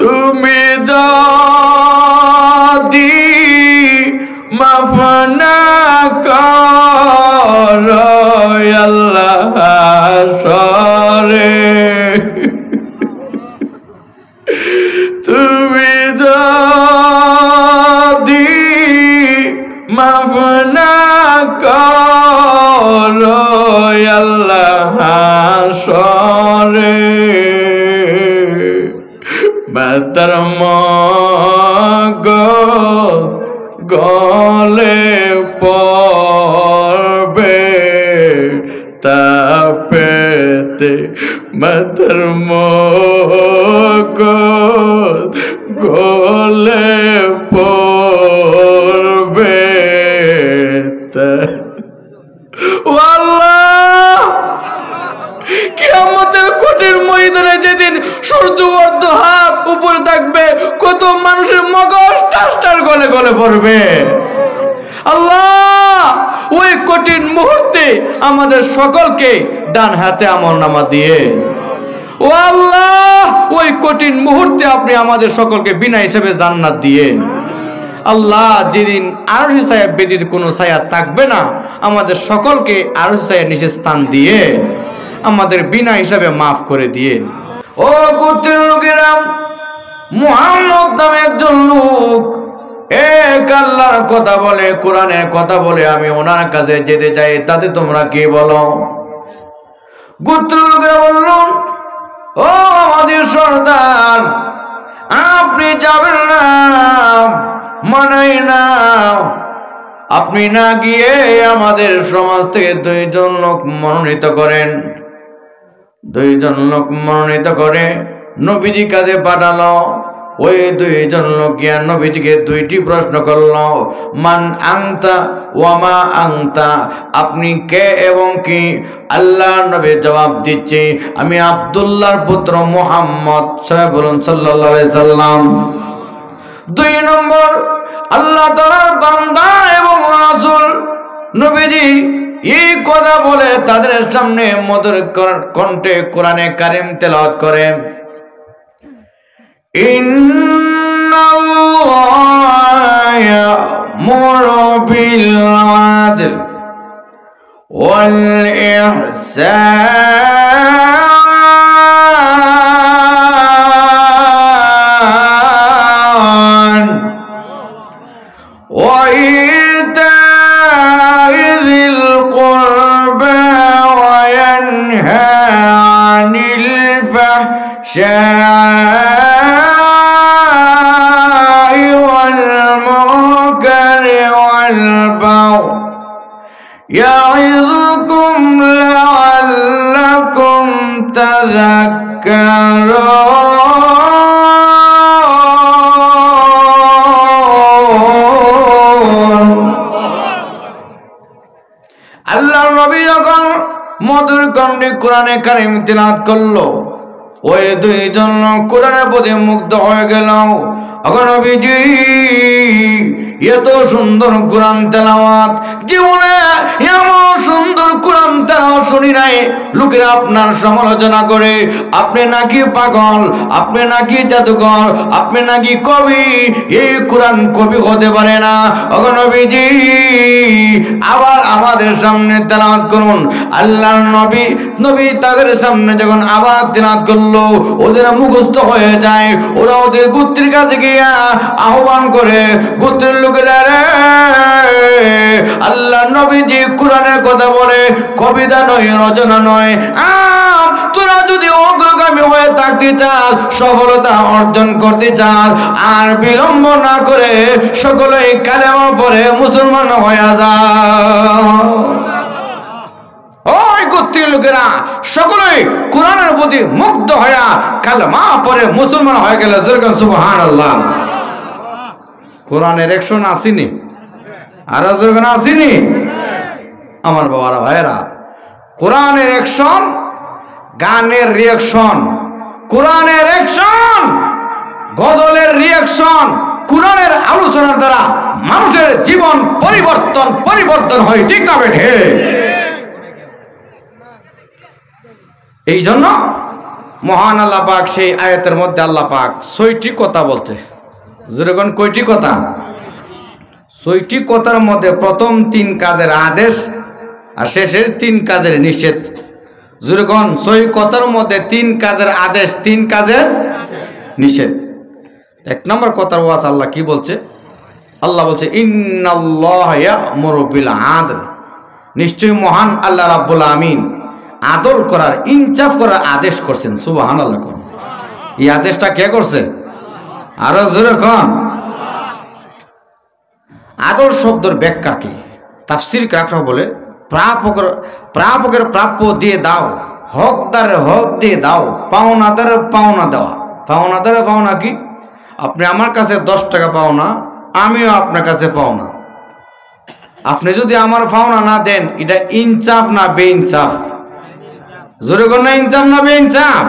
তুমি যদি মাফ না করো আল্লাহ হাসরে, তুমি যদি মাফ না করো আল্লাহ হাসরে, মাতার মগজ গলে পড়বে তাপেতে, মাতার মগজ গলে পড়বে। আল্লাহ, কিয়ামতের কঠিন ময়দানে যেদিন সূর্য অর্ধ হাত উপরে থাকবে, কত মানুষের মগজ টাস্টার গলে গলে পড়বে। আল্লাহ, ওই কঠিন মুহূর্তে আমাদের সকলকে ডান হাতে আমলনামা দিয়ে, ও আল্লাহ, ওই কঠিন মুহূর্তে আপনি আমাদের সকলকে বিনা হিসেবে জান্নাত দিয়ে। আল্লাহ, যেদিন আরশে ছায়া ব্যতীত কোনো ছায়া থাকবে না, আমাদের সকলকে আরশে ছায়ার নিচে স্থান দিয়ে আমাদের বিনা হিসাবে মাফ করে দিয়ে। ও গোত্রের লোকেরা, মুহাম্মদ নামে একজন লোক এক আল্লাহর কথা বলে, কোরআনের কথা বলে, আমি ওনার কাছে যেতে চাই, তাতে তোমরা কি বলো? গোত্রের লোকেরা বলল, ও আমাদের সর্দার, আপনি যাবেন না, মানাই না। আপনি না গিয়ে আমাদের সমাজ থেকে দুইজন লোক মনোনীত করেন। দুইজন লোক মনোনীত করে নবীজি কাছে পাঠালো। ওই দুইজন লোক গিয়া নবীজিকে দুইটি প্রশ্ন করলো, মান আংতা ওয়ামা আংতা, আপনি কে এবং কি? আল্লাহ নবী জবাব দিচ্ছে, আমি আব্দুল্লাহর পুত্র মুহাম্মদ। সবাই বলুন সাল্লাল্লাহু আলাইহি সাল্লাম। দুই নম্বর, আল্লাহ তাআলার বান্দা এবং রাসূল। নবীজি এই কথা বলে তাদের সামনে মধুর কণ্ঠে কোরআনে কারিম তেলাওয়াত করে, ইন্নাল্লাহা ইয়া'মুরু বিল আদল ওয়াল ইহসান ওয়া ইতা'i যিল কুরবা ওয়া ইয়ানহা আনিল ফাহশা'i ওয়াল মুনকারি ওয়াল বাগই ইয়া'iযুকুম লা'আল্লাকুম তাযাক্কারুন। আল্লাহর নবী যখন মধুর কণ্ঠে কোরআনে কারিম তিলাওয়াত করলো, ওই দুইজন কোরআনের প্রতি মুগ্ধ হয়ে গেল। এখন নবীজি এত সুন্দর কোরআন তেলাওয়াত, জীবনে এমন সুন্দর কোরআন তেলাওয়াত শুনি নাই। লোকেরা আপনার সমালোচনা করে, আপনি নাকি পাগল, আপনি নাকি জাদুকর, আপনি নাকি কবি, এই কোরআন কবি হতে পারে না। এখন নবীজি আবার আমাদের সামনে তেলাওয়াত করুন। আল্লাহর নবী তাদের সামনে যখন আবার তেলাওয়াত করলো, ওদের মুখস্থ হয়ে যায়। ওরা ওদের গোত্রের কাছে গিয়া আহ্বান করে, গোত্রের লোকেরা রে, আল্লাহ নবীজি কোরআনের কথা বলে, কবিতা নয়, রচনা নয়। তোরা যদি অগ্রগামী হয়ে থাকতে চাস, সফলতা অর্জন করতে চাস, আর বিলম্ব না করে সকলেই কালেমা পড়ে মুসলমান হয়ে যাও। ওই গোত্রের লোকেরা সকলেই কোরআনের প্রতি মুগ্ধ হয়ে কালেমা পড়ে মুসলমান হয়ে গেল। সুবহানাল্লাহ। কোরআনের অ্যাকশন আসেনি, আর যখন আসেনি আমার বাবারা ভাইরা, কোরআনের অ্যাকশন, গানের রিয়াকশন, কোরআনের অ্যাকশন, গজলের রিয়াকশন, কোরআনের আলোচনার দ্বারা মানুষের জীবন পরিবর্তন হয়, ঠিক না বেঠে? এই জন্য মহান আল্লাহ পাক সেই আয়াতের মধ্যে আল্লাহ পাক ৬টি কথা বলছে। যেরকম কয়টি কথা? ৬টি কথার মধ্যে প্রথম ৩ কাজের আদেশ আর শেষের ৩ কাজের নিষেধ। যেরকম ৬ কথার মধ্যে ৩ কাজের আদেশ, ৩ কাজের নিষেধ। ১ নম্বর কথার ওয়াজ আল্লাহ কি বলছে? আল্লাহ বলছে ইন্নাল্লাহা ইয়া'মুরু বিল আদল, নিশ্চয়ই মহান আল্লাহ রাব্বুল আমিন আদল করার, ইনসাফ করার আদেশ করছেন। সুবহানাল্লাহ। এই আদেশটা কে করছে? আরো জোরে কোন। আদল শব্দের ব্যাখ্যা কি? তাফসীর কারা বলে প্রাপকের প্রাপ্য দিয়ে দাও, হকদারের হক দিয়ে দাও, পাওনাদারের পাওনা দেওয়া। পাওনাদারের পাওনা কি? আপনি আমার কাছে 10 টাকা পাওনা, আমিও আপনার কাছে পাওনা। আপনি যদি আমার পাওনা না দেন, এটা ইনসাফ না বেইনসাফ? জোরে কোন না, ইনসাফ না বেইনসাফ?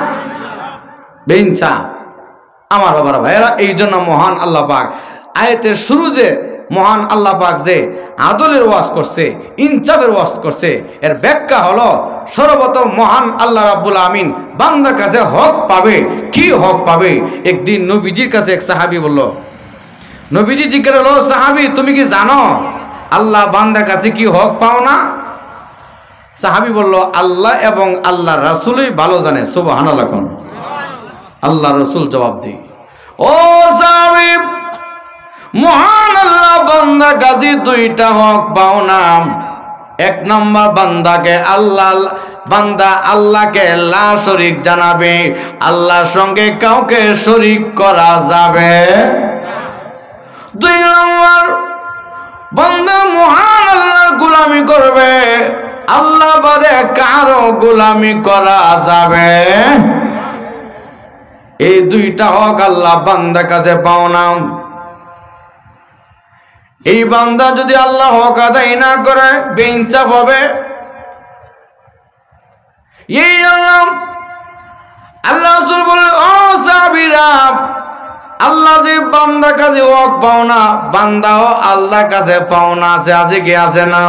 বেইনসাফ। আমার বাবারা ভাইয়েরা, এই জন্য মহান আল্লাহ পাক আয়াতের শুরুতে মহান আল্লাহ পাক যে আদলের ওয়াজ করছে, ইনসাফের ওয়াজ করছে, এর ব্যাখ্যা হলো সর্বপ্রথম মহান আল্লাহ রাব্বুল আমিন বান্দার কাছে হক পাবে। কি হক পাবে? একদিন নবীজির কাছে এক সাহাবী বলল, নবীজি জিজ্ঞাসা করলো, সাহাবী তুমি কি জানো আল্লাহ বান্দার কাছে কি হক পাও না? সাহাবী বলল, আল্লাহ এবং আল্লাহ রাসূলই ভালো জানে। সুবহানাল্লাহ। আল্লাহ রাসূল জবাব দেয়, ও সাহাবী, মহান আল্লাহ বান্দার কাছে 2টা হক পাও না। 1 নম্বর, বান্দা আল্লাহকে লা শরীক জানাবে, আল্লাহর সঙ্গে কাউকে শরীক করা যাবে। 2 নম্বর, বান্দা মহান আল্লাহর গোলামি করবে, আল্লাহ বাদে কারো গোলামি করা যাবে। এই 2টা হক আল্লাহ বান্দার কাছে পাও না। এই বান্দা যদি আল্লাহ হক আদায় না করে, বেইনসাফ হবে। এই আল্লাহ রাসূল বলে, ও সাহাবীরা, আল্লাহ যে বান্দার কাছে হক পাও না, বান্দাও আল্লাহর কাছে পাওনা আছে। আছে কি আছে না?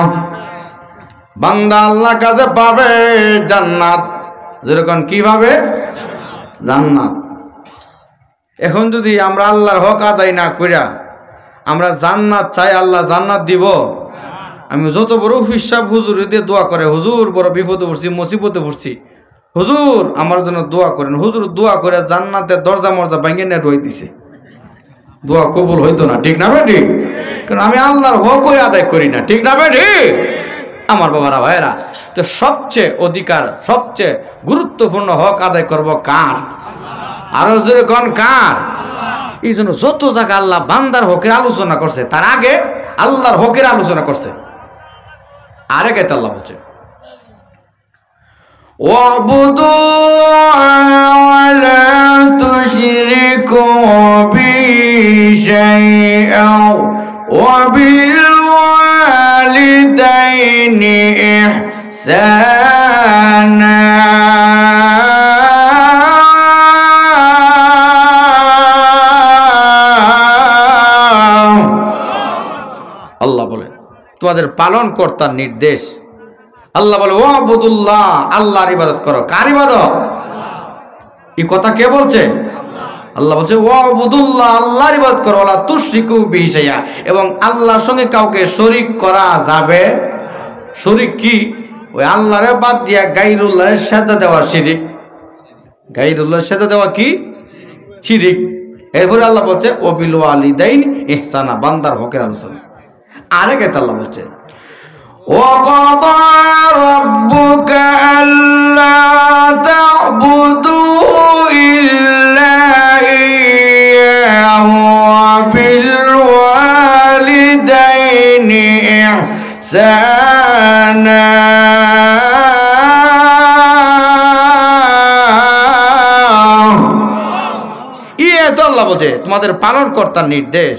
বান্দা আল্লাহর কাছে পাবে জান্নাত। যেরকম কি পাবে? জান্নাত। এখন যদি আমরা আল্লাহর হক আদায় না কইরা আমরা জান্নাত চাই, আল্লাহ জান্নাত দিব? আমি যত বড় হিসাব হুজুর দিয়ে দোয়া করে, হুজুর বড় বিপদে পড়ছি, মুসিবতে পড়ছি, হুজুর আমার জন্য দোয়া করেন। হুজুর দোয়া করে জান্নাতের দরজা মরজা ভাঙে নেট হয়ে দিছে, দোয়া কবুল হইতো না। ঠিক না বেটি? কারণ আমি আল্লাহর হকই আদায় করি না। ঠিক না বেটি? আমার বাবারা ভাইয়েরা, তো সবচেয়ে অধিকার, সবচেয়ে গুরুত্বপূর্ণ হক আদায় করব কার? আরো জোরে কোন কার? এই জন্য যত জায়গা আল্লাহ বান্দার হকের আলোচনা করছে, তার আগে আল্লাহর হকের আলোচনা করছে। আরে গাইতে আল্লাহ বলছে, ওয়াবুদু ওয়ালা তুশরিকু বিশাইআন ওয়া বিল ওয়ালিদাইনি ইহসানা। আল্লাহ বলে তোমাদের পালন কর্তার নির্দেশ। আল্লাহ বলে ওয়াবুদুল্লাহ, আল্লাহর ইবাদত করো। কার ইবাদত? এই কথা কে বলছে? আল্লাহ বলছে ওয়াবুদুল্লাহ, আল্লাহর ইবাদত করো, ওয়ালা তুশরিকু বিহি শাইআ, এবং আল্লাহর সঙ্গে কাউকে শরীক করা যাবে। শরীক কি? ওই আল্লাহরে বাদ দিয়া গায়রুল্লাহর সাজদা দেওয়া শিরিক। গায়রুল্লাহর সাজদা দেওয়া কি? শিরিক। এরপরে আল্লাহ বলছে ও বিল ওয়ালিদাইন ইহসানা, বান্দার হকের আলোচনা। আরেক আয়াতে আল্লাহ বলছে ওয়াকাদা রাব্বুকা আল্লা তা'বুদু ইল্লা ইয়্যাহু ওয়া বিল ওয়ালিদাইনি ইহসানা। তো আল্লাহ বলছে তোমাদের পালন কর্তার নির্দেশ,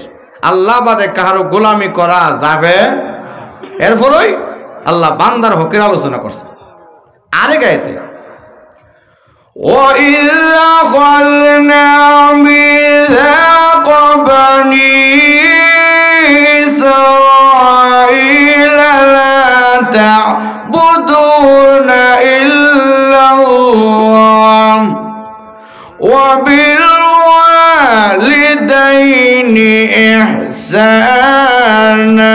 আল্লাহ বাদে কারো গোলামি করা যাবে। এরপরই আল্লাহ বান্দার হকের আলোচনা করছে। আরেক আয়াতে وَإِذْ أَخَذْنَا مِيثَاقَ بَنِي إِسْرَائِيلَ لَا تَعْبُدُونَ إِلَّا اللَّهَ ইহসানা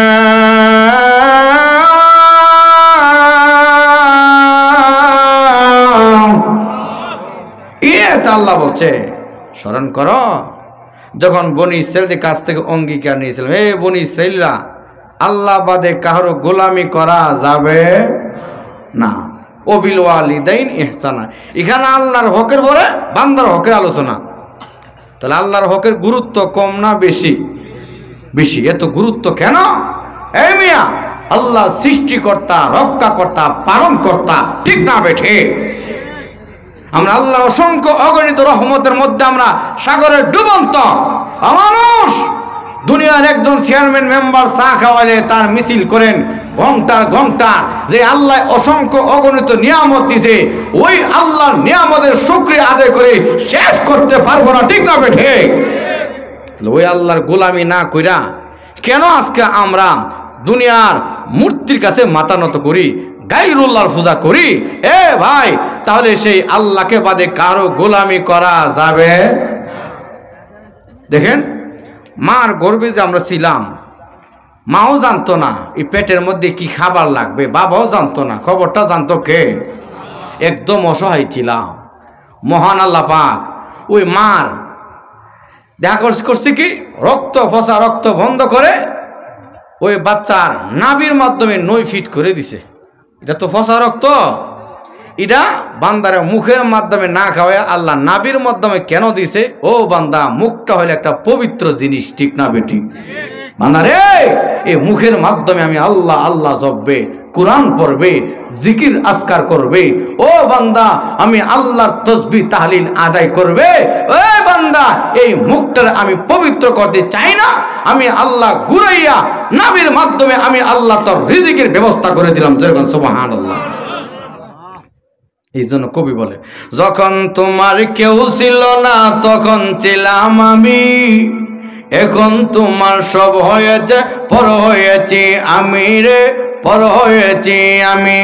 আল্লাহ বলছে স্মরণ করো যখন বনি ইসরাইলদের কাছ থেকে অঙ্গীকার নিয়েছিলাম, হে বনি ইসরাইলরা, আল্লাহ বাদে কারো গোলামি করা যাবে না। ওবিল ওয়ালিদাইন ইহসানা, এখানে আল্লাহর হকের পরে বান্দার হকের আলোচনা। তাহলে আল্লাহর হকের গুরুত্ব কম না বেশি? বেশি। এত গুরুত্ব কেন? এই মিয়া, আল্লাহ সৃষ্টিকর্তা, রক্ষাকর্তা, পালনকর্তা, ঠিক না বেঠে? আমরা আল্লাহর অসংখ্য অগণিত রহমতের মধ্যে আমরা সাগরের ডুবন্ত মানুষ। দুনিয়ার একজন চেয়ারম্যান মেম্বার চা খাওয়ালে তার মিছিল করেন ঘন্টার ঘন্টা, যে আল্লাহ অসংখ্য অগণিত নিয়ামত দিছে, ওই আল্লাহর নিয়ামতের শুকরিয়া আদায় করে শেষ করতে পারবো না, ঠিক না বেঠে? ওই আল্লাহর গোলামি না কইরা কেন আজকে আমরা দুনিয়ার মূর্তির কাছে মাথা নত করি, গায়রুল্লাহর পূজা করি? এ ভাই, তাহলে সেই আল্লাহকে বাদে কারো গোলামি করা যাবে? দেখেন, মার গর্ভে যে আমরা ছিলাম, মাও জানতো না এই পেটের মধ্যে কি খাবার লাগবে, বাবাও জানতো না। খবরটা জানতো কে? একদম অসহায় ছিলাম। মহান আল্লাহ পাক ওই মার দেখা করছে কি, রক্ত ফসা, রক্ত বন্ধ করে ওই বাচ্চার নাভির মাধ্যমে 9 ফিট করে দিছে। এটা তো ফসা রক্ত, এটা বান্দারে মুখের মাধ্যমে না খাওয়ায় আল্লাহ নাভির মাধ্যমে কেন দিছে? ও বান্দা, মুখটা হলো একটা পবিত্র জিনিস, ঠিক না বেটি? বান্দা রে, এই মুখের মাধ্যমে আমি আল্লাহ আল্লাহ জপবে, কোরআন পড়বে, জিকির আজকার করবে। ও বান্দা, আমি আল্লাহর তাসবিহ তাহলিল আদায় করবে। ও বান্দা, এই মুখটার আমি পবিত্র করতে চাই না, আমি আল্লাহ ঘুরাইয়া নাভির মাধ্যমে আমি আল্লাহ তোর রিজিকের ব্যবস্থা করে দিলাম। যেরকম সুবহানাল্লাহ। এই জন্য কবি বলে, যখন তোমার কেউ ছিল না তখন ছিলাম আমি, এখন তোমার সব হয়েছে, পর হয়েছি আমি রে, পর হয়েছি আমি।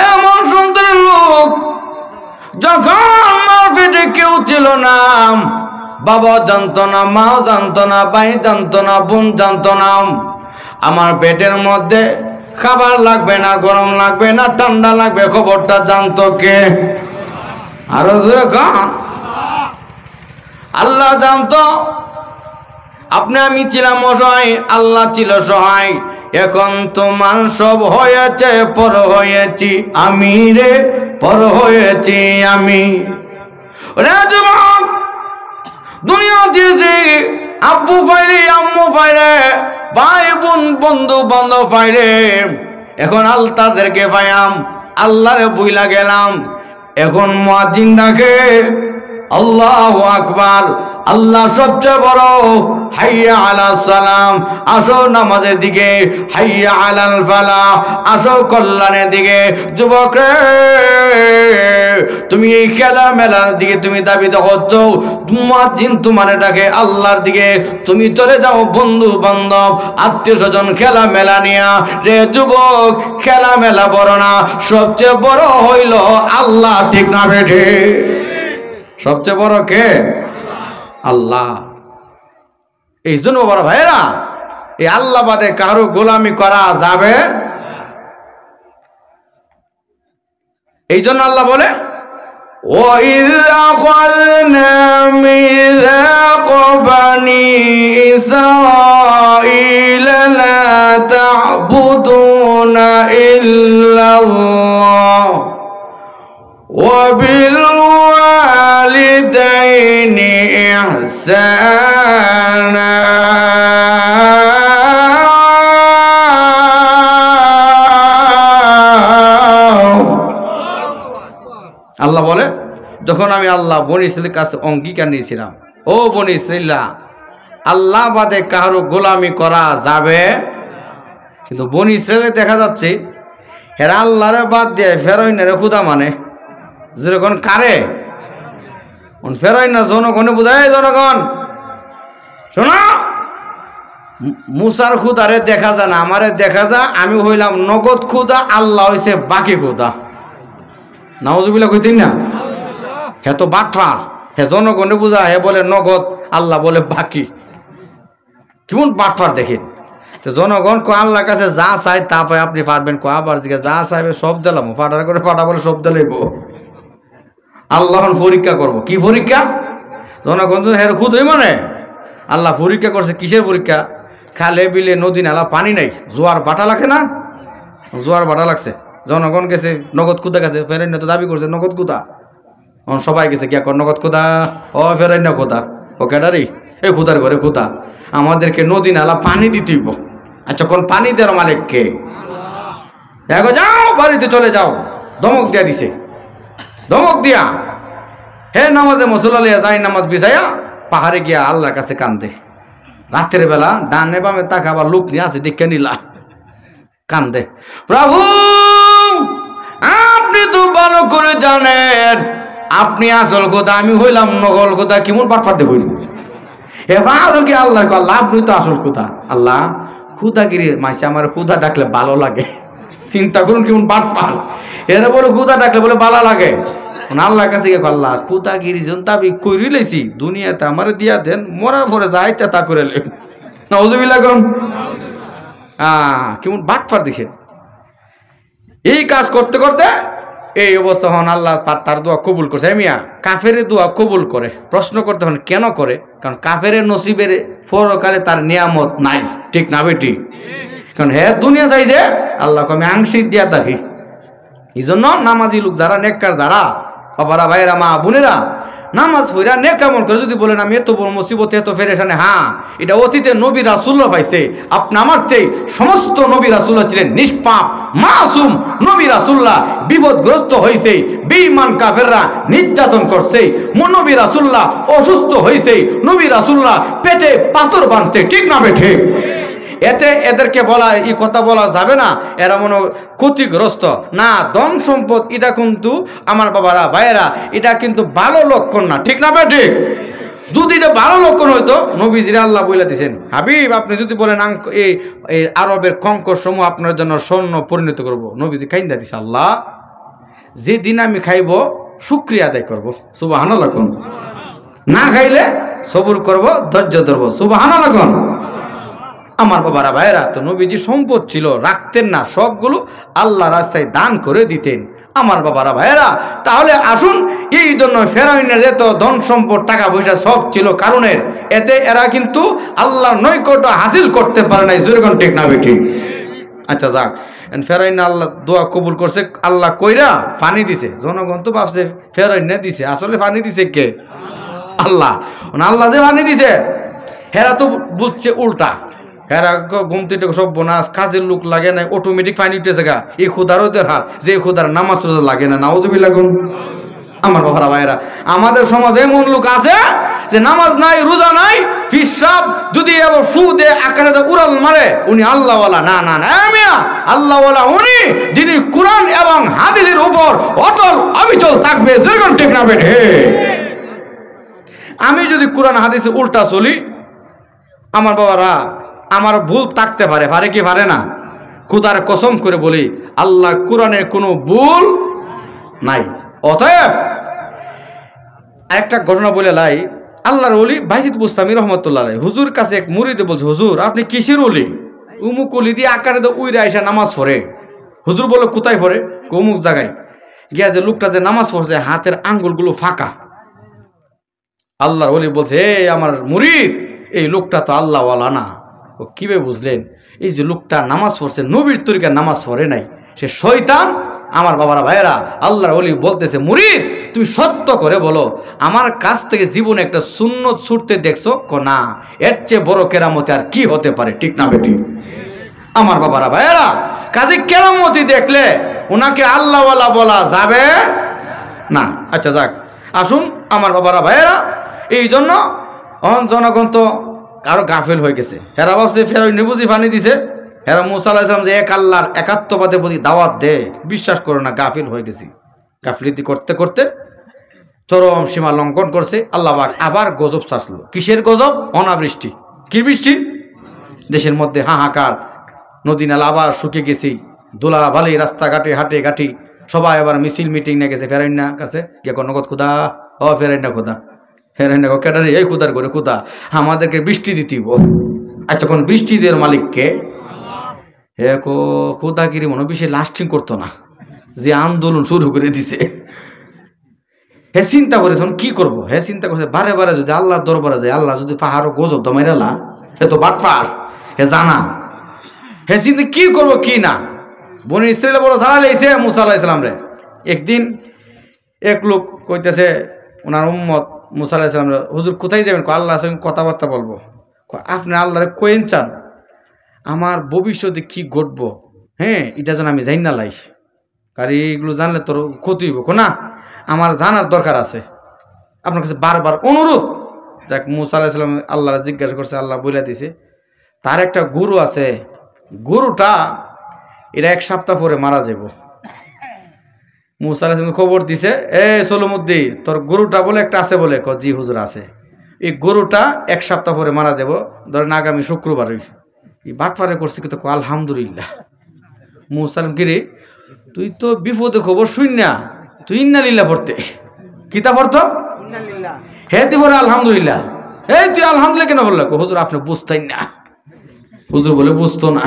এমন সুন্দর লোক, যখন আমার পেটে কেউ ছিল না, বাবা জানতো না, মাও জানতো না, ভাই জানতো না, বোন জানতো না, আমার পেটের মধ্যে খাবার লাগবে না, গরম লাগবে না, ঠান্ডা লাগবে, খবরটা জানতো কে? আরো জোরে কান। আল্লাহ জানতো। আপনি আমি ছিলাম অসহায়, আল্লাহ ছিল সহায়। এখন তোমার সব হয়েছে, পর হয়েছি আমি রে, পর হয়েছি আমি। দুনিয়া দিয়েছি, আব্বু পাইলে, আম্মু পাইলে, ভাই বোন, বন্ধু বান্ধব পাইলে, এখন আল্লাহ তাদেরকে পাইলাম, আল্লাহরে বুইলা গেলাম। এখন মুয়াজ্জিন ডাকে, আল্লাহু আকবার, আল্লাহ সবচেয়ে বড়। হাইয়া আলাস সালাম, আসো নামাজের দিকে। হাইয়া আলাল ফালাহ, আসো কল্যাণের দিকে। যুবক রে, তুমি এই খেলা মেলার দিকে তুমি দাবিত হচ্ছ, মুয়াজ্জিন তোমার ডাকে আল্লাহর দিকে, তুমি চলে যাও বন্ধু বান্ধব, আত্মীয় স্বজন খেলা মেলা নিয়া। রে যুবক, খেলা মেলা বড় না, সবচেয়ে বড় হইল আল্লাহ, ঠিক না বেঠে? সবচেয়ে বড় কে? আল্লাহ। এই জন্য বড় ভাইরা, এই আল্লাহ বাদে কারো গোলামি করা যাবে? এই জন্য আল্লাহ বলে, وَإِذْ أَخَذْنَا مِيثَاقَ بَنِي إِسْرَائِيلَ لَا تَعْبُدُونَ إِلَّا اللَّهَ وَبِالْوَالِدَيْنِ إِحْسَانًا আল্লাহ বলে, যখন আমি আল্লাহ বনি ইসরাইলের কাছে অঙ্গীকার নিয়েছিলাম, ও বনি ইসরাইলা, আল্লাহ বাদে কারো গোলামি করা যাবে? কিন্তু বনি ইসরাইলে দেখা যাচ্ছে এরা আল্লাহরে বাদ দিয়ে ফেরাইনারে খুদা মানে। যেরকম কারে ফেরাইনা জনগণে বুঝায়, জনগণ শোনো, মুসার খুদারে দেখা যায় না, আমারে দেখা যায়, আমি হইলাম নগদ খুদা, আল্লাহ হইছে বাকি খুদা। নাউজুবিল্লাহ কইতেন না? হে তো বাটফার, হে জনগণে বুঝা, হে বলে নগদ, আল্লাহ বলে বাকি। কেমন বাটপার দেখেন। তো জনগণ কো আল্লাহর কাছে যা চাই তা পাই, আপনি পারবেন কো আবার জিজ্ঞাসা যা চাইবে সব দিলাম, ফাটার করে ফাটা বলে সব দিলাইব। আল্লাহ পরীক্ষা করব। কি পরীক্ষা? জনগণ তো হের খুদ হই মানে আল্লাহ পরীক্ষা করছে। কিসের পরীক্ষা? খালে বিলে নদী নালা পানি নাই, জোয়ার বাটা লাগে না, জোয়ার বাটা লাগছে। জনগণ গেছে নগদ খুদা গেছে, ফেরাইন্য তো দাবি করছে নগদ খুদা। সবাই গেছে গিয়া কর নগদ খুদা, ও ফেরাইন্য খুদা, ও ক্যাডারি এই খুদার ঘরে খুদা, আমাদেরকে নদী নালা পানি দিতেইব। আচ্ছা কোন পানি দেওয়ার মালিক কে? দেখো যাও বাড়িতে চলে যাও। ধমক দিয়া দিছে, ধমক দিয়া হে নামাজে মুসল্লা লিয়া যাই নামাজ বিছাইয়া পাহাড়ে গিয়া আল্লাহর কাছে কান্দে। রাতের বেলা ডানে বামে তাকাবার লোক নিয়ে আছে, দেখে নিলা কান্দে, প্রভু আপনি তো ভালো করে জানেন আপনি আসল কথা, আমি হইলাম নকল কথা। কেমন বাটপাতে হইল এবার কি আল্লাহ আল্লাহ আপনি তো আসল কথা। আল্লাহ খুদাগিরি মাসে আমার খুদা ডাকলে ভালো লাগে, চিন্তা করুন কেমন বাটপাল। এরা বলে খুদা ডাকলে বলে ভালো লাগে। আল্লাহর কাছে গিয়ে আল্লাহ খুদাগিরি যখন দাবি করি লেছি দুনিয়াতে আমার দিয়া দেন, মরার পরে যা ইচ্ছা তা করে লে। নাউজুবিল্লাহ কোন কেমন বাটপার দেখছেন। এই কাজ করতে করতে এই অবস্থা হন আল্লাহ তার দোয়া কবুল করছে। মিয়া কাফের দোয়া কবুল করে, প্রশ্ন করতে হন কেন করে? কারণ কাফের নসিবের পরকালে তার নিয়ামত নাই, ঠিক না বেটি? কারণ হ্যাঁ দুনিয়া চাইছে আল্লাহ আমি আংশিক দিয়া থাকি। এই জন্য নামাজি লোক যারা, নেককার যারা বাবারা ভাইয়েরা মা বোনেরা, নামাজ পড়া নেক আমল করে যদি বলেন আমি এত বড় মুসিবতে এত ফেরেশানে, হ্যাঁ এটা অতীতে নবী রাসূলুল্লাহ পাইছে। আপনি আমার চেয়ে সমস্ত নবী রাসূলুল্লাহ ছিলেন নিষ্পাপ মাসুম। নবী রাসূলুল্লাহ বিপদগ্রস্ত হয়েছে, বেঈমান কাফেররা নির্যাতন করছে, নবী রাসূলুল্লাহ অসুস্থ হয়েছে, নবী রাসূলুল্লাহ পেটে পাথর বাঁধছে, ঠিক না বেঠে? এতে এদেরকে বলা এই কথা বলা যাবে না এরা মনে ক্ষতিগ্রস্ত না। ধন সম্পদ এটা কিন্তু আমার বাবারা ভাইয়েরা এটা কিন্তু ভালো লক্ষণ না, ঠিক না বেঠিক? যদি এটা ভালো লক্ষণ হইতো নবীজিরা আল্লাহ বলে দিয়েছেন হাবিব আপনি যদি বলেন এই আরবের কঙ্কর সমূহ আপনার জন্য স্বর্ণ পরিণত করবো, নবীজি খাইন্দা দিছে আল্লাহ যেদিন আমি খাইব শুকরিয়া আদায় করবো, সুবহানাল্লাহ। না খাইলে সবুর করব, ধৈর্য ধরবো, সুবহানাল্লাহ। আমার বাবারা ভাইয়েরা তো নবীজি সম্পদ ছিল রাখতেন না, সবগুলো আল্লাহ রাস্তায় দান করে দিতেন আমার বাবারা ভাইয়েরা। তাহলে আসুন এই জন্য ফেরাউনের এত ধন সম্পদ টাকা পয়সা সব ছিল কারণের, এতে এরা কিন্তু আল্লাহর নৈকট্য হাসিল করতে পারে নাই, জোরগণ ঠিক না বেঠিক? আচ্ছা যাক, ফেরাউন আল্লাহ দোয়া কবুল করছে, আল্লাহ কইরা পানি দিছে। জনগণ তো ভাবছে ফেরাউন দিছে, আসলে পানি দিছে কে? আল্লাহ। আল্লাহ যে পানি দিছে হেরা তো বুঝছে উল্টা, হেরা ঘুমতে সব বোনাস কাজের লোক লাগে না, অটোমেটিক পানি উঠেছে গা। এই খুদার ওদের হাত যে খুদার নামাজ রোজা লাগে না, নাউজুবিল্লাহ। আমার বাবারা ভাইয়েরা আমাদের সমাজে এমন লোক আছে যে নামাজ নাই রোজা নাই, পিসাব যদি আবার ফু দে আকারে উড়াল মারে উনি আল্লাহওয়ালা। না না না মিয়া, আল্লাহওয়ালা উনি যিনি কোরআন এবং হাদিসের উপর অটল অবিচল থাকবে, যেরকম ঠিক না বেঠে? আমি যদি কোরআন হাদিসে উল্টা চলি আমার বাবারা আমার ভুল থাকতে পারে, পারে কি পারে না? খুদার কসম করে বলি আল্লাহ কোরআনের কোনো ভুল নাই। অতএব একটা ঘটনা বলে লাই, আল্লাহর ওলি বাইজিদ বুস্তামি রহমতুল্লাহ আলাইহি হুজুর কাছে এক মুরিদে বলছে হুজুর আপনি কিসের ওলি? উমুক ওলি দিয়ে আকারে তো উইরা আইসা নামাজ পড়ে। হুজুর বলল কোথায় পড়ে? অমুক জায়গায় গিয়া যে লোকটা যে নামাজ পড়ছে হাতের আঙ্গুলগুলো ফাঁকা। আল্লাহর ওলি বলছে এই আমার মুরিদ এই লোকটা তো আল্লাহওয়ালা না। ও কিভাবে বুঝলেন? এই যে লোকটা নামাজ পড়ছে নবীর তরিকার নামাজ পড়ে নাই, সে শয়তান। আমার বাবারা ভাইয়েরা আল্লাহর ওলি বলতেছে মুরিদ তুমি সত্য করে বলো আমার কাছ থেকে জীবনে একটা সুন্নত ছুটতে দেখছো? না, এর চেয়ে বড় কেরামতি আর কি হতে পারে, ঠিক না বেটি? আমার বাবারা ভাইয়েরা কাজে কেরামতি দেখলে ওনাকে আল্লাহওয়ালা বলা যাবে না। আচ্ছা যাক, আসুন আমার বাবারা ভাইয়েরা এই জন্য জনগণ তো কারো গাফেল হয়ে গেছে। হেরা ভাবছে ফেরাউন বুঝি পানি দিছে, হেরা মুসা আলাইহিস সালাম যে এক আল্লাহর একাত্মবাদের প্রতি দাওয়াত দেয় বিশ্বাস করো না, গাফিল হয়ে গেছি। গাফিলতি করতে করতে চরম সীমা লঙ্ঘন করছে। আল্লাহ পাক আবার গজব ছাড়লো। কিসের গজব? অনাবৃষ্টি। কি বৃষ্টি? দেশের মধ্যে হাহাকার, নদী নালা আবার শুকিয়ে গেছি, দোলা ভালি রাস্তাঘাটে হাটে ঘাটি সবাই আবার মিছিল মিটিং নিয়ে গেছে ফেরাইনা কাছে গিয়ে নগদ খুদা, ও ফেরাইনা খুদা, ফেরাইনা কেটারি এই খুদার করে খুদা আমাদেরকে বৃষ্টি দিতেইব। আচ্ছা কোন বৃষ্টি দেওয়ার মালিককে? হে খোদাগিরি মনে বেশি লাস্টিং করতো না, যে আন্দোলন শুরু করে দিছে। হে চিন্তা করেছেন কি করব, হে চিন্তা করছে বারে বারে যদি আল্লাহর দরবারে যায়, আল্লাহ যদি পাহাড় গজব দমাইরালা, হে তো বাটপার, হে জানা, হে চিন্তা কি করব কি না। বনি ইসরাইল বড় সারা লাইছে মুসা আলাইহিস সালাম রে। একদিন এক লোক কইতেছে ওনার উম্মত মুসা আলাইহিস সালাম রে, হুজুর কোথায় যাবেন? আল্লাহর সঙ্গে কথাবার্তা বলবো। আপনি আল্লাহরে কইন চান আমার ভবিষ্যতে কি ঘটবো, হ্যাঁ এটা যেন আমি জানি না লাইস, কারণ এইগুলো জানলে তোর ক্ষতি হইব না, আমার জানার দরকার আছে, আপনার কাছে বারবার অনুরোধ। যাক মুসা আলাইহিস সালাম আল্লাহরে জিজ্ঞাসা করছে, আল্লাহ বলে দিছে তার একটা গরু আছে, গরুটা এরা 1 সপ্তাহ পরে মারা যাব। মুসা আলাইহিস সালাম খবর দিছে, এ সলমুদ্দি তোর গরুটা বলে একটা আছে বলে, জি হুজুর আছে, এই গরুটা 1 সপ্তাহ পরে মারা যাব, ধরেন আগামী শুক্রবার। এই বাটপারে করছে কিন্তু আলহামদুলিল্লাহ। মুসা আলাইহিস কিরে তুই তো বিপদে খবর শুন না, তুই ইন্নালিল্লাহ পড়তে কিতা পড়তো, হে তুই বলে আলহামদুলিল্লাহ, এই তুই আলহামদুলিল্লাহ কেন বললো? হুজুর আপনি বুঝতেই না। হুজুর বলে বুঝতো না,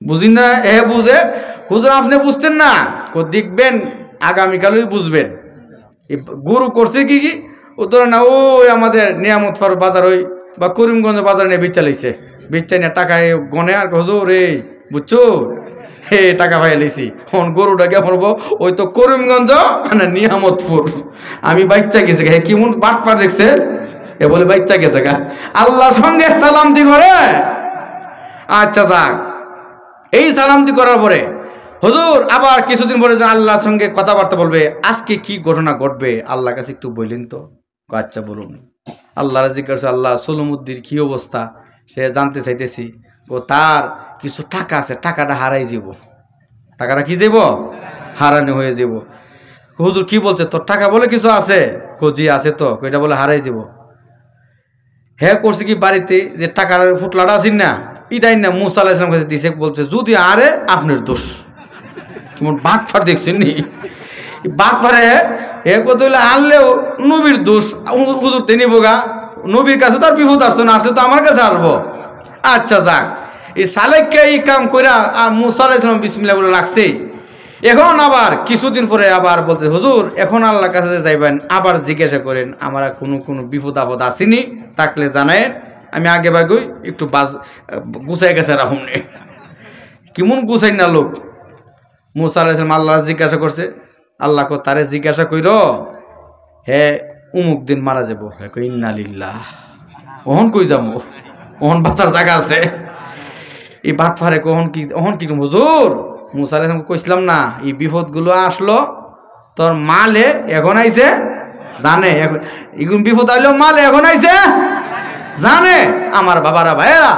বুঝি না, এ বুঝে হুজুর আপনি বুঝতেন না, দেখবেন আগামীকালই বুঝবেন। গরু করছে কি কি ও ধরে না, ওই আমাদের নিয়ামত ফার বাজার ওই বা করিমগঞ্জ বাজার নিয়ে বেচা লাইছে, বেচা নিয়ে টাকায় গনে আর হুজুর এই বুঝছো হে টাকা পাই লাইছি, গরুটা কে পড়বো ওই তো করিমগঞ্জ না নিয়ামতপুর, আমি বাচ্চা গেছে গা, কেমন বাটপা দেখছে, এ বলে বাচ্চা গেছে গা, আল্লাহর সঙ্গে সালামতি করে। আচ্ছা যাক, এই সালামতি করার পরে হুজুর আবার কিছুদিন পরে আল্লাহর সঙ্গে কথাবার্তা বলবে, আজকে কি ঘটনা ঘটবে আল্লাহর কাছে একটু বললেন তো। আচ্ছা বলুন। আল্লাহর জিজ্ঞাসা, আল্লাহ সলমুদ্দির কি অবস্থা সে জানতে চাইতেছি, ও তার কিছু টাকা আছে, টাকাটা হারাই যাব। টাকাটা কি যাব? হারানো হয়ে যাব। হুজুর কি বলছে, তোর টাকা বলে কিছু আছে? জি আছে তো, এটা বলে হারাই যাব। হ্যাঁ করছে কি বাড়িতে যে টাকার ফুটলাটা আছেন না, এটাই না মুসা আলাইহিস সালাম কাছে দিছে, বলছে যদি আরে আপনার দোষ। কেমন বাটফার দেখছেন নি, বাটফারে এ কত হইলে আনলেও নবীর দোষ, হুজুর তিনি বোগা নবীর কাছে তার বিপদ আসতো না, আসলে তো আমার কাছে আসবো। আচ্ছা যাক, এই সালেককে এই কাম কইরা আর মুসা আলাইহিস সালাম বিসমিল্লাহ বলে লাগছে। এখন আবার কিছুদিন পরে আবার বলতে, হুজুর এখন আল্লাহর কাছে যাইবেন, আবার জিজ্ঞাসা করেন আমার কোনো বিপদ আপদ আসেনি, থাকলে জানায়েন, আমি আগে বাগই একটু গুছাই গেছে রাখুন। কেমন গুছাই না লোক। মুসা আলাইহিস সালাম আল্লাহ জিজ্ঞাসা করছে, আল্লাহ তারে জিজ্ঞাসা কইর হে উমুক দিন মারা যাব। ইন্নালিল্লাহ, ওহন কই যাবো, ওহন বাঁচার জায়গা আছে? এই বাটফারে কখন কি ওহন কি হুজুর? মুসা আলাইহিস সালাম কইছিলাম না এই বিপদগুলো আসলো তোর মালে এখন আইছে জানে, এগুন বিপদ আইলো মালে এখন আইছে জানে। আমার বাবারা ভাইয়েরা,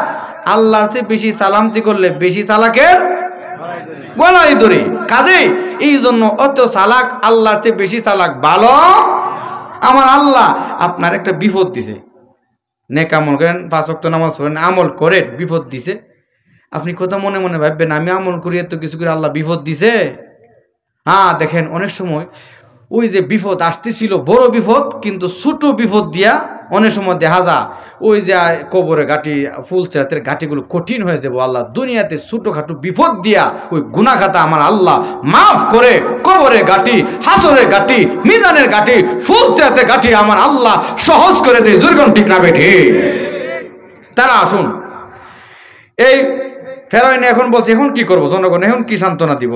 আল্লাহর চেয়ে বেশি সালামতি করলে বেশি চালাকের গলায় ধরে। কাজে এই জন্য অত চালাক আল্লাহর চেয়ে বেশি চালাক ভালো। আমার আল্লাহ আপনার একটা বিপদ দিছে, নেক আমল করেন, 5 ওয়াক্ত নামাজ পড়েন, আমল করেন, বিপদ দিছে, আপনি কথা মনে মনে ভাববেন আমি আমল করি এত কিছু করে আল্লাহ বিপদ দিছে। হ্যাঁ দেখেন অনেক সময় ওই যে বিপদ আসতেছিল বড় বিপদ, কিন্তু ছোট বিপদ দিয়া অনেক সময় দেখা যায় ওই যে কবরে ঘাটি ফুলচাতের ঘাটিগুলো কঠিন হয়ে যাবো, আল্লাহ দুনিয়াতে ছোটখাটো বিপদ দিয়া ওই গুনাহগাতা আমার আল্লাহ মাফ করে কবরে ঘাটি, হাসরে ঘাটি, মিজানের ঘাটি, ফুলচাতে ঘাটি আমার আল্লাহ সহজ করে দেয়। জোরগণ ঠিক না বেঠি? তারা আসুন, এই ফেরাউন এখন বলছে এখন কি করবো, জনগণ এখন কি সান্ত্বনা দিব?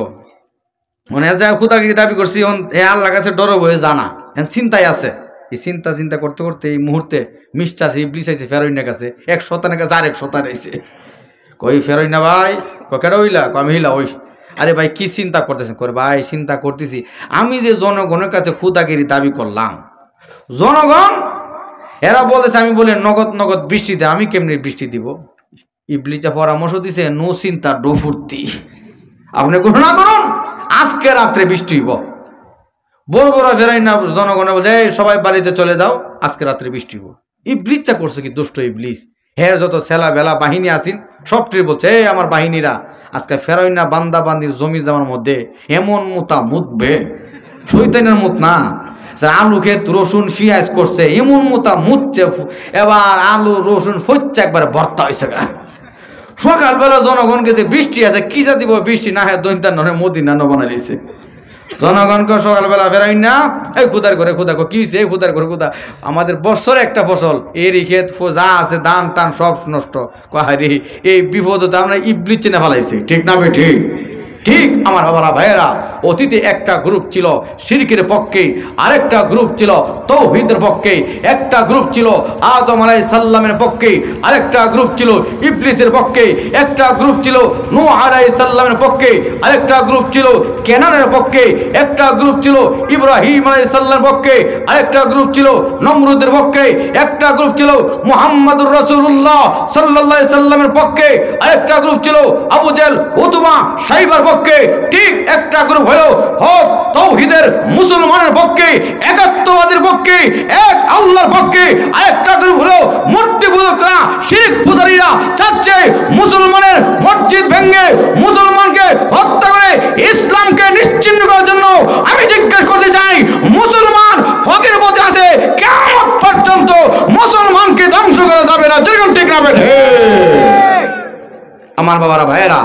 মনে হয় খুদাগিরি দাবি করছি, এখন হে আল্লাহর কাছে ডরব হয়ে জানা, এখন চিন্তায় আছে। এই চিন্তা করতে করতে এই মুহূর্তে মিস্টার ইবলিস আইছে ফেরাউনের কাছে, 1 শতানের কাছে আর 1 শতান আইছে। কই ফেরাউন না ভাই, কেন হইলা? আমি হইলা ওই। আরে ভাই কি চিন্তা করতেছেন? করে ভাই চিন্তা করতেছি আমি যে জনগণের কাছে খুদাগিরি দাবি করলাম, জনগণ এরা বলেছে আমি বলে নগদ বৃষ্টি দেয়, আমি কেমনি বৃষ্টি দিব? ইবলিসা পরামর্শ দিছে নো চিন্তা ডো ফুর্তি, আপনি ঘোষণা করুন আজকে রাত্রে বৃষ্টি হইব। বড় বড় ফেরাই না জনগণে বলছে সবাই বাড়িতে চলে যাও, আজকে রাত্রে বৃষ্টি হইব। ইবলিসটা করছে কি দুষ্ট ইবলিস, হের যত ছেলা বেলা বাহিনী আছেন সবটির বলছে এই আমার বাহিনীরা আজকে ফেরাই না বান্দা বান্দির জমি জামার মধ্যে এমন মুতা মুতবে, শৈতানের মুত না, যারা আলু খেত রসুন পেঁয়াজ করছে এমন মোতা মুচ্ছে, এবার আলু রসুন ফচ্ছে একবার ভর্তা হয়েছে। সকালবেলা জনগণ গেছে বৃষ্টি আছে, কি যা দিব বৃষ্টি না হয় দৈন্তান নয় মদিনা বানাই দিছে। জনগণকে সকালবেলা বেরোয় না, এই খুদার করে খুদা কি হয়েছে, এই খুদার করে খুদা আমাদের বছরে একটা ফসল এরই ক্ষেত যা আছে ধান টান সব নষ্ট। কাহারি এই বিপদ তো আমরা ইবলিস চিনে ফেলাইছি, ঠিক না বে ঠিক? ঠিক আমার বাবারা ভাইয়েরা, অতীতে একটা গ্রুপ ছিল শিরকের পক্ষে, আরেকটা গ্রুপ ছিল তাওহীদের পক্ষে, একটা গ্রুপ ছিল আদম আলাইহিস সালামের পক্ষে, আরেকটা গ্রুপ ছিল ইবলিসের পক্ষে, একটা গ্রুপ ছিল নূহ আলাইহিস সালামের পক্ষে, আরেকটা গ্রুপ ছিল কেনানের পক্ষে, একটা গ্রুপ ছিল ইব্রাহিম আলাইহিস সালামের পক্ষে, আরেকটা গ্রুপ ছিল নমরুদের পক্ষে, একটা গ্রুপ ছিল মুহাম্মদুর রাসূলুল্লাহ সাল্লাল্লাহু আলাইহি সাল্লামের পক্ষে, আরেকটা গ্রুপ ছিল আবু জেহেল উতবা সাইবার পক্ষে। ঠিক একটা গ্রুপ হলো হক তাওহীদের মুসলমানের পক্ষে, একাত্মবাদের পক্ষে, এক আল্লাহর পক্ষে। আরেকটা গ্রুপ হলো মূর্তি পূজকরা, শিরক পূজারীরা চাচ্ছে মুসলমানের মসজিদ ভেঙে মুসলমানকে হত্যা করে ইসলামকে নিশ্চিহ্ন করার জন্য। আমি জিজ্ঞেস করতে চাই, মুসলমান হকের পথে আছে, কিয়ামত পর্যন্ত মুসলমানকে ধ্বংস করা যাবে না, যেরকম ঠিক না বেঠে? আমার বাবারা ভাইয়েরা,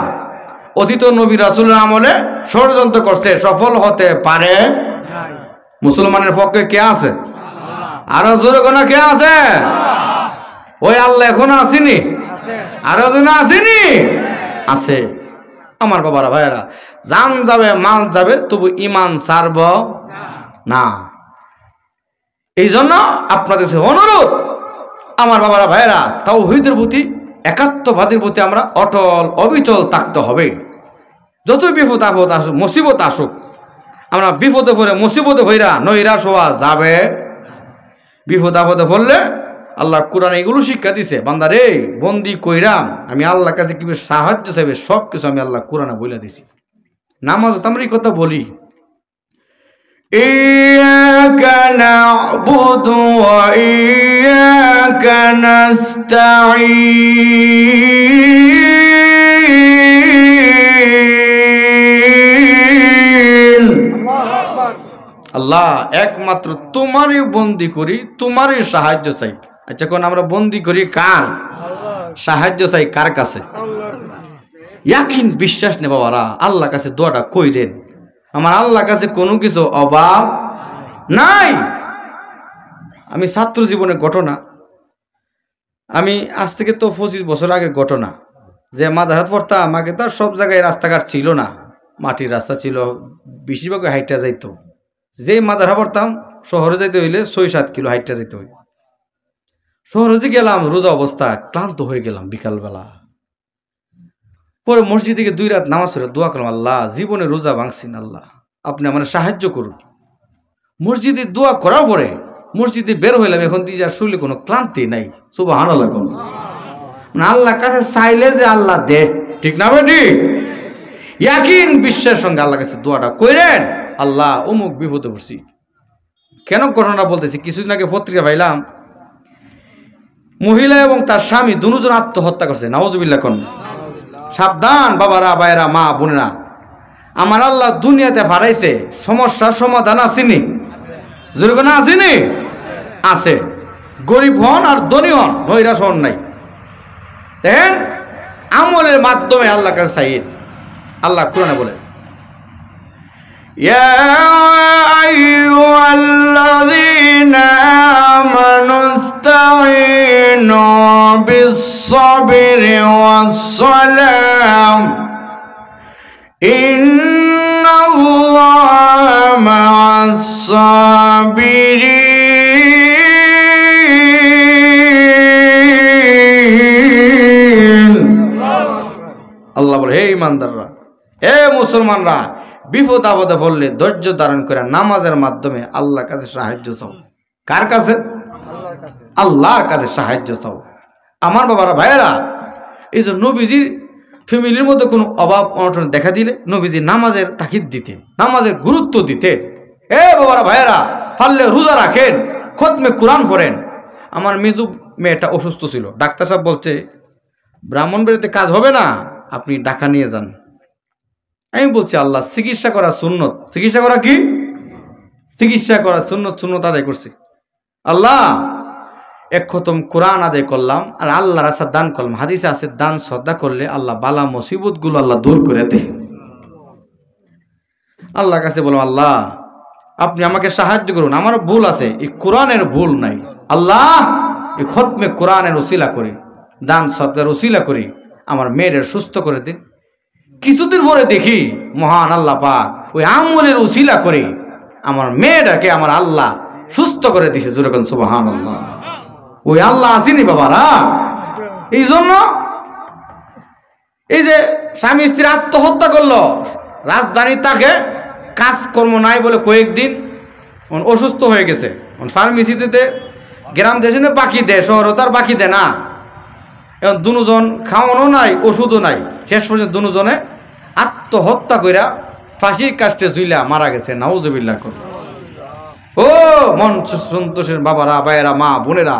অতীত নবী রাসূলের আমলে ষড়যন্ত্র করছে, সফল হতে পারে। মুসলমানের পক্ষে কে আছে? আরো জোরে কোন কে আছে? ওই আল্লাহ এখনো আসেনি? আরো জোরে আসেনি? আছে। আমার বাবারা ভাইয়েরা, জান যাবে মাল যাবে, তবু ঈমান ছাড়ব না। এই জন্য আপনাদের অনুরোধ, আমার বাবারা ভাইয়েরা, তাওহীদের প্রতি, একাত্মবাদের প্রতি আমরা অটল অবিচল থাকতে হবে। যত বিপদ আপদ আসুক, মুসিবত আসুক, আমরা বিপদে পড়ে মুসিবতে হইরা নৈরাশ হওয়া যাবে। বিপদ আপদে পড়লে আল্লাহ কোরআন এগুলো শিক্ষা দিছে, বান্দারে বন্দি কইরাম আমি আল্লাহর কাছে কিভাবে সাহায্য চাইবে সব কিছু আমি আল্লাহ কোরআনে বলে দিছি। নামাজ আমরা এই কথা বলি, ইয়্যাকা না'বুদু ওয়া ইয়্যাকা নাস্তাঈন। আল্লাহ একমাত্র তোমারই বন্দি করি, তোমারই সাহায্য চাই। আচ্ছা, কোন আমরা বন্দি করি কার? সাহায্য চাই কার কাছে? ইয়াকিন বিশ্বাস নে বাবারা, আল্লাহর কাছে দোয়াটা কইরেন। আমার আল্লাহর কাছে কোনো কিছু অভাব নাই। আমি ছাত্র জীবনের ঘটনা, আমি আজ থেকে তো 25 বছর আগের ঘটনা, যে মাদ্রাসাত পড়তাম আগে তো সব জায়গায় রাস্তাঘাট ছিল না, মাটির রাস্তা ছিল, বেশিরভাগ হাইটা যাইতো। যে মাদ্রাসা পড়তাম শহরে যাইতে হইলে 6-7 কিলো হাইটা যেতে হইল। শহরে যে গেলাম রোজা অবস্থা, ক্লান্ত হয়ে গেলাম বিকালবেলা। পরে মসজিদ থেকে 2 রাত নামাজ পড়ে দোয়া করলাম, আল্লাহ জীবনে রোজা ভাঙছি না, আল্লাহ আপনি আমার সাহায্য করুন। মসজিদে দোয়া করার পরে মসজিদে বের হইলাম, এখন দিয়ে আর শরীরে কোনো ক্লান্তি নাই। সুবহানাল্লাহ। না আল্লাহর কাছে চাইলে যে আল্লাহ দে, ঠিক না বেটি? ইয়াকিন বিশ্বাসের সঙ্গে আল্লাহর কাছে দোয়াটা কইরেন, আল্লাহ অমুক বিপদে পড়ছি। কেন ঘটনা বলতেছি, কিছুদিন আগে পত্রিকা পাইলাম মহিলা এবং তার স্বামী দুজন আত্মহত্যা করছে। নাউজুবিল্লাহ। কোন সাবধান বাবারা, ভাইয়েরা, মা বোনেরা, আমার আল্লাহ দুনিয়াতে পাঠাইছে, সমস্যার সমাধান আসেনি, যেরকম আসেনি আছে। গরিব হন আর ধনী হন, নৈরাশ হন নাই। দেখেন আমলের মাধ্যমে আল্লাহ কাছে চাইয়েন। আল্লাহ কোরআনে বলে, ইয়া আইয়ুহাল্লাযীনা আমানুস্তাঈনু বিস-সাবরি ওয়াস-সালাম ইন্নাল্লাহা মা'আস-সাবিরিন। আল্লাহ বলে, হে ইমানদাররা, হে মুসলমানরা, বিপদ আপদে পড়লে ধৈর্য ধারণ করে নামাজের মাধ্যমে আল্লাহর কাছে সাহায্য চাও। কার কাছে? আল্লাহর কাছে সাহায্য চাও। আমার বাবারা, ভাইয়েরা, এই যে নবীজির ফ্যামিলির মধ্যে কোনো অভাব অনটন দেখা দিলে নবীজি নামাজের তাকিদ দিতেন, নামাজের গুরুত্ব দিতেন। এ বাবারা, ভাইয়েরা, পারলে রোজা রাখেন, খতমে কোরআন পড়েন। আমার মেজু মেয়েটা অসুস্থ ছিল, ডাক্তার সাহেব বলছে ব্রাহ্মণবাড়িতে কাজ হবে না, আপনি ঢাকা নিয়ে যান। আমি বলছি আল্লাহ চিকিৎসা করা সুন্নত। চিকিৎসা করা কি? চিকিৎসা করা সুন্নত আদায় করছি। আল্লাহ এক খতম কোরআন আদায় করলাম আর আল্লাহ রাস্তা দান করলাম। হাদিসে আছে দান শ্রদ্ধা করলে আল্লাহ বালা মুসিবত গুলো আল্লাহ দূর করে দেয়। আল্লাহর কাছে বললাম, আল্লাহ আপনি আমাকে সাহায্য করুন, আমার ভুল আছে, এই কোরআনের ভুল নাই। আল্লাহ এই খতমে কোরআনের ওসিলা করি, দান সৎকার ওসিলা করি আমার মেয়ের সুস্থ করে দিন। কিছুদিন পরে দেখি মহান আল্লাহ পাক ওই আমলের ওসিলা করে আমার মেয়েটাকে আমার আল্লাহ সুস্থ করে দিছে। যেরকম সুবহানাল্লাহ, ওই আল্লাহ আসেনি বাবারা। এই জন্য এই যে স্বামী স্ত্রী আত্মহত্যা করলো, রাজধানী তাকে কাজকর্ম নাই বলে কয়েকদিন অসুস্থ হয়ে গেছে। ফার্মেসিতে গ্রাম দেশে বাকি দেয়, শহরও তার বাকি দেয় না। এখন দুজন খাওয়ানো নাই, ওষুধও নাই। শেষ পর্যন্ত দুজনে আত্মহত্যা কইরা ফাঁসির কাস্টে ঝুইলা মারা গেছে। নাউজুবিল্লাহ। ও মন সন্তোষের বাবারা, ভাইয়েরা, মা বোনেরা,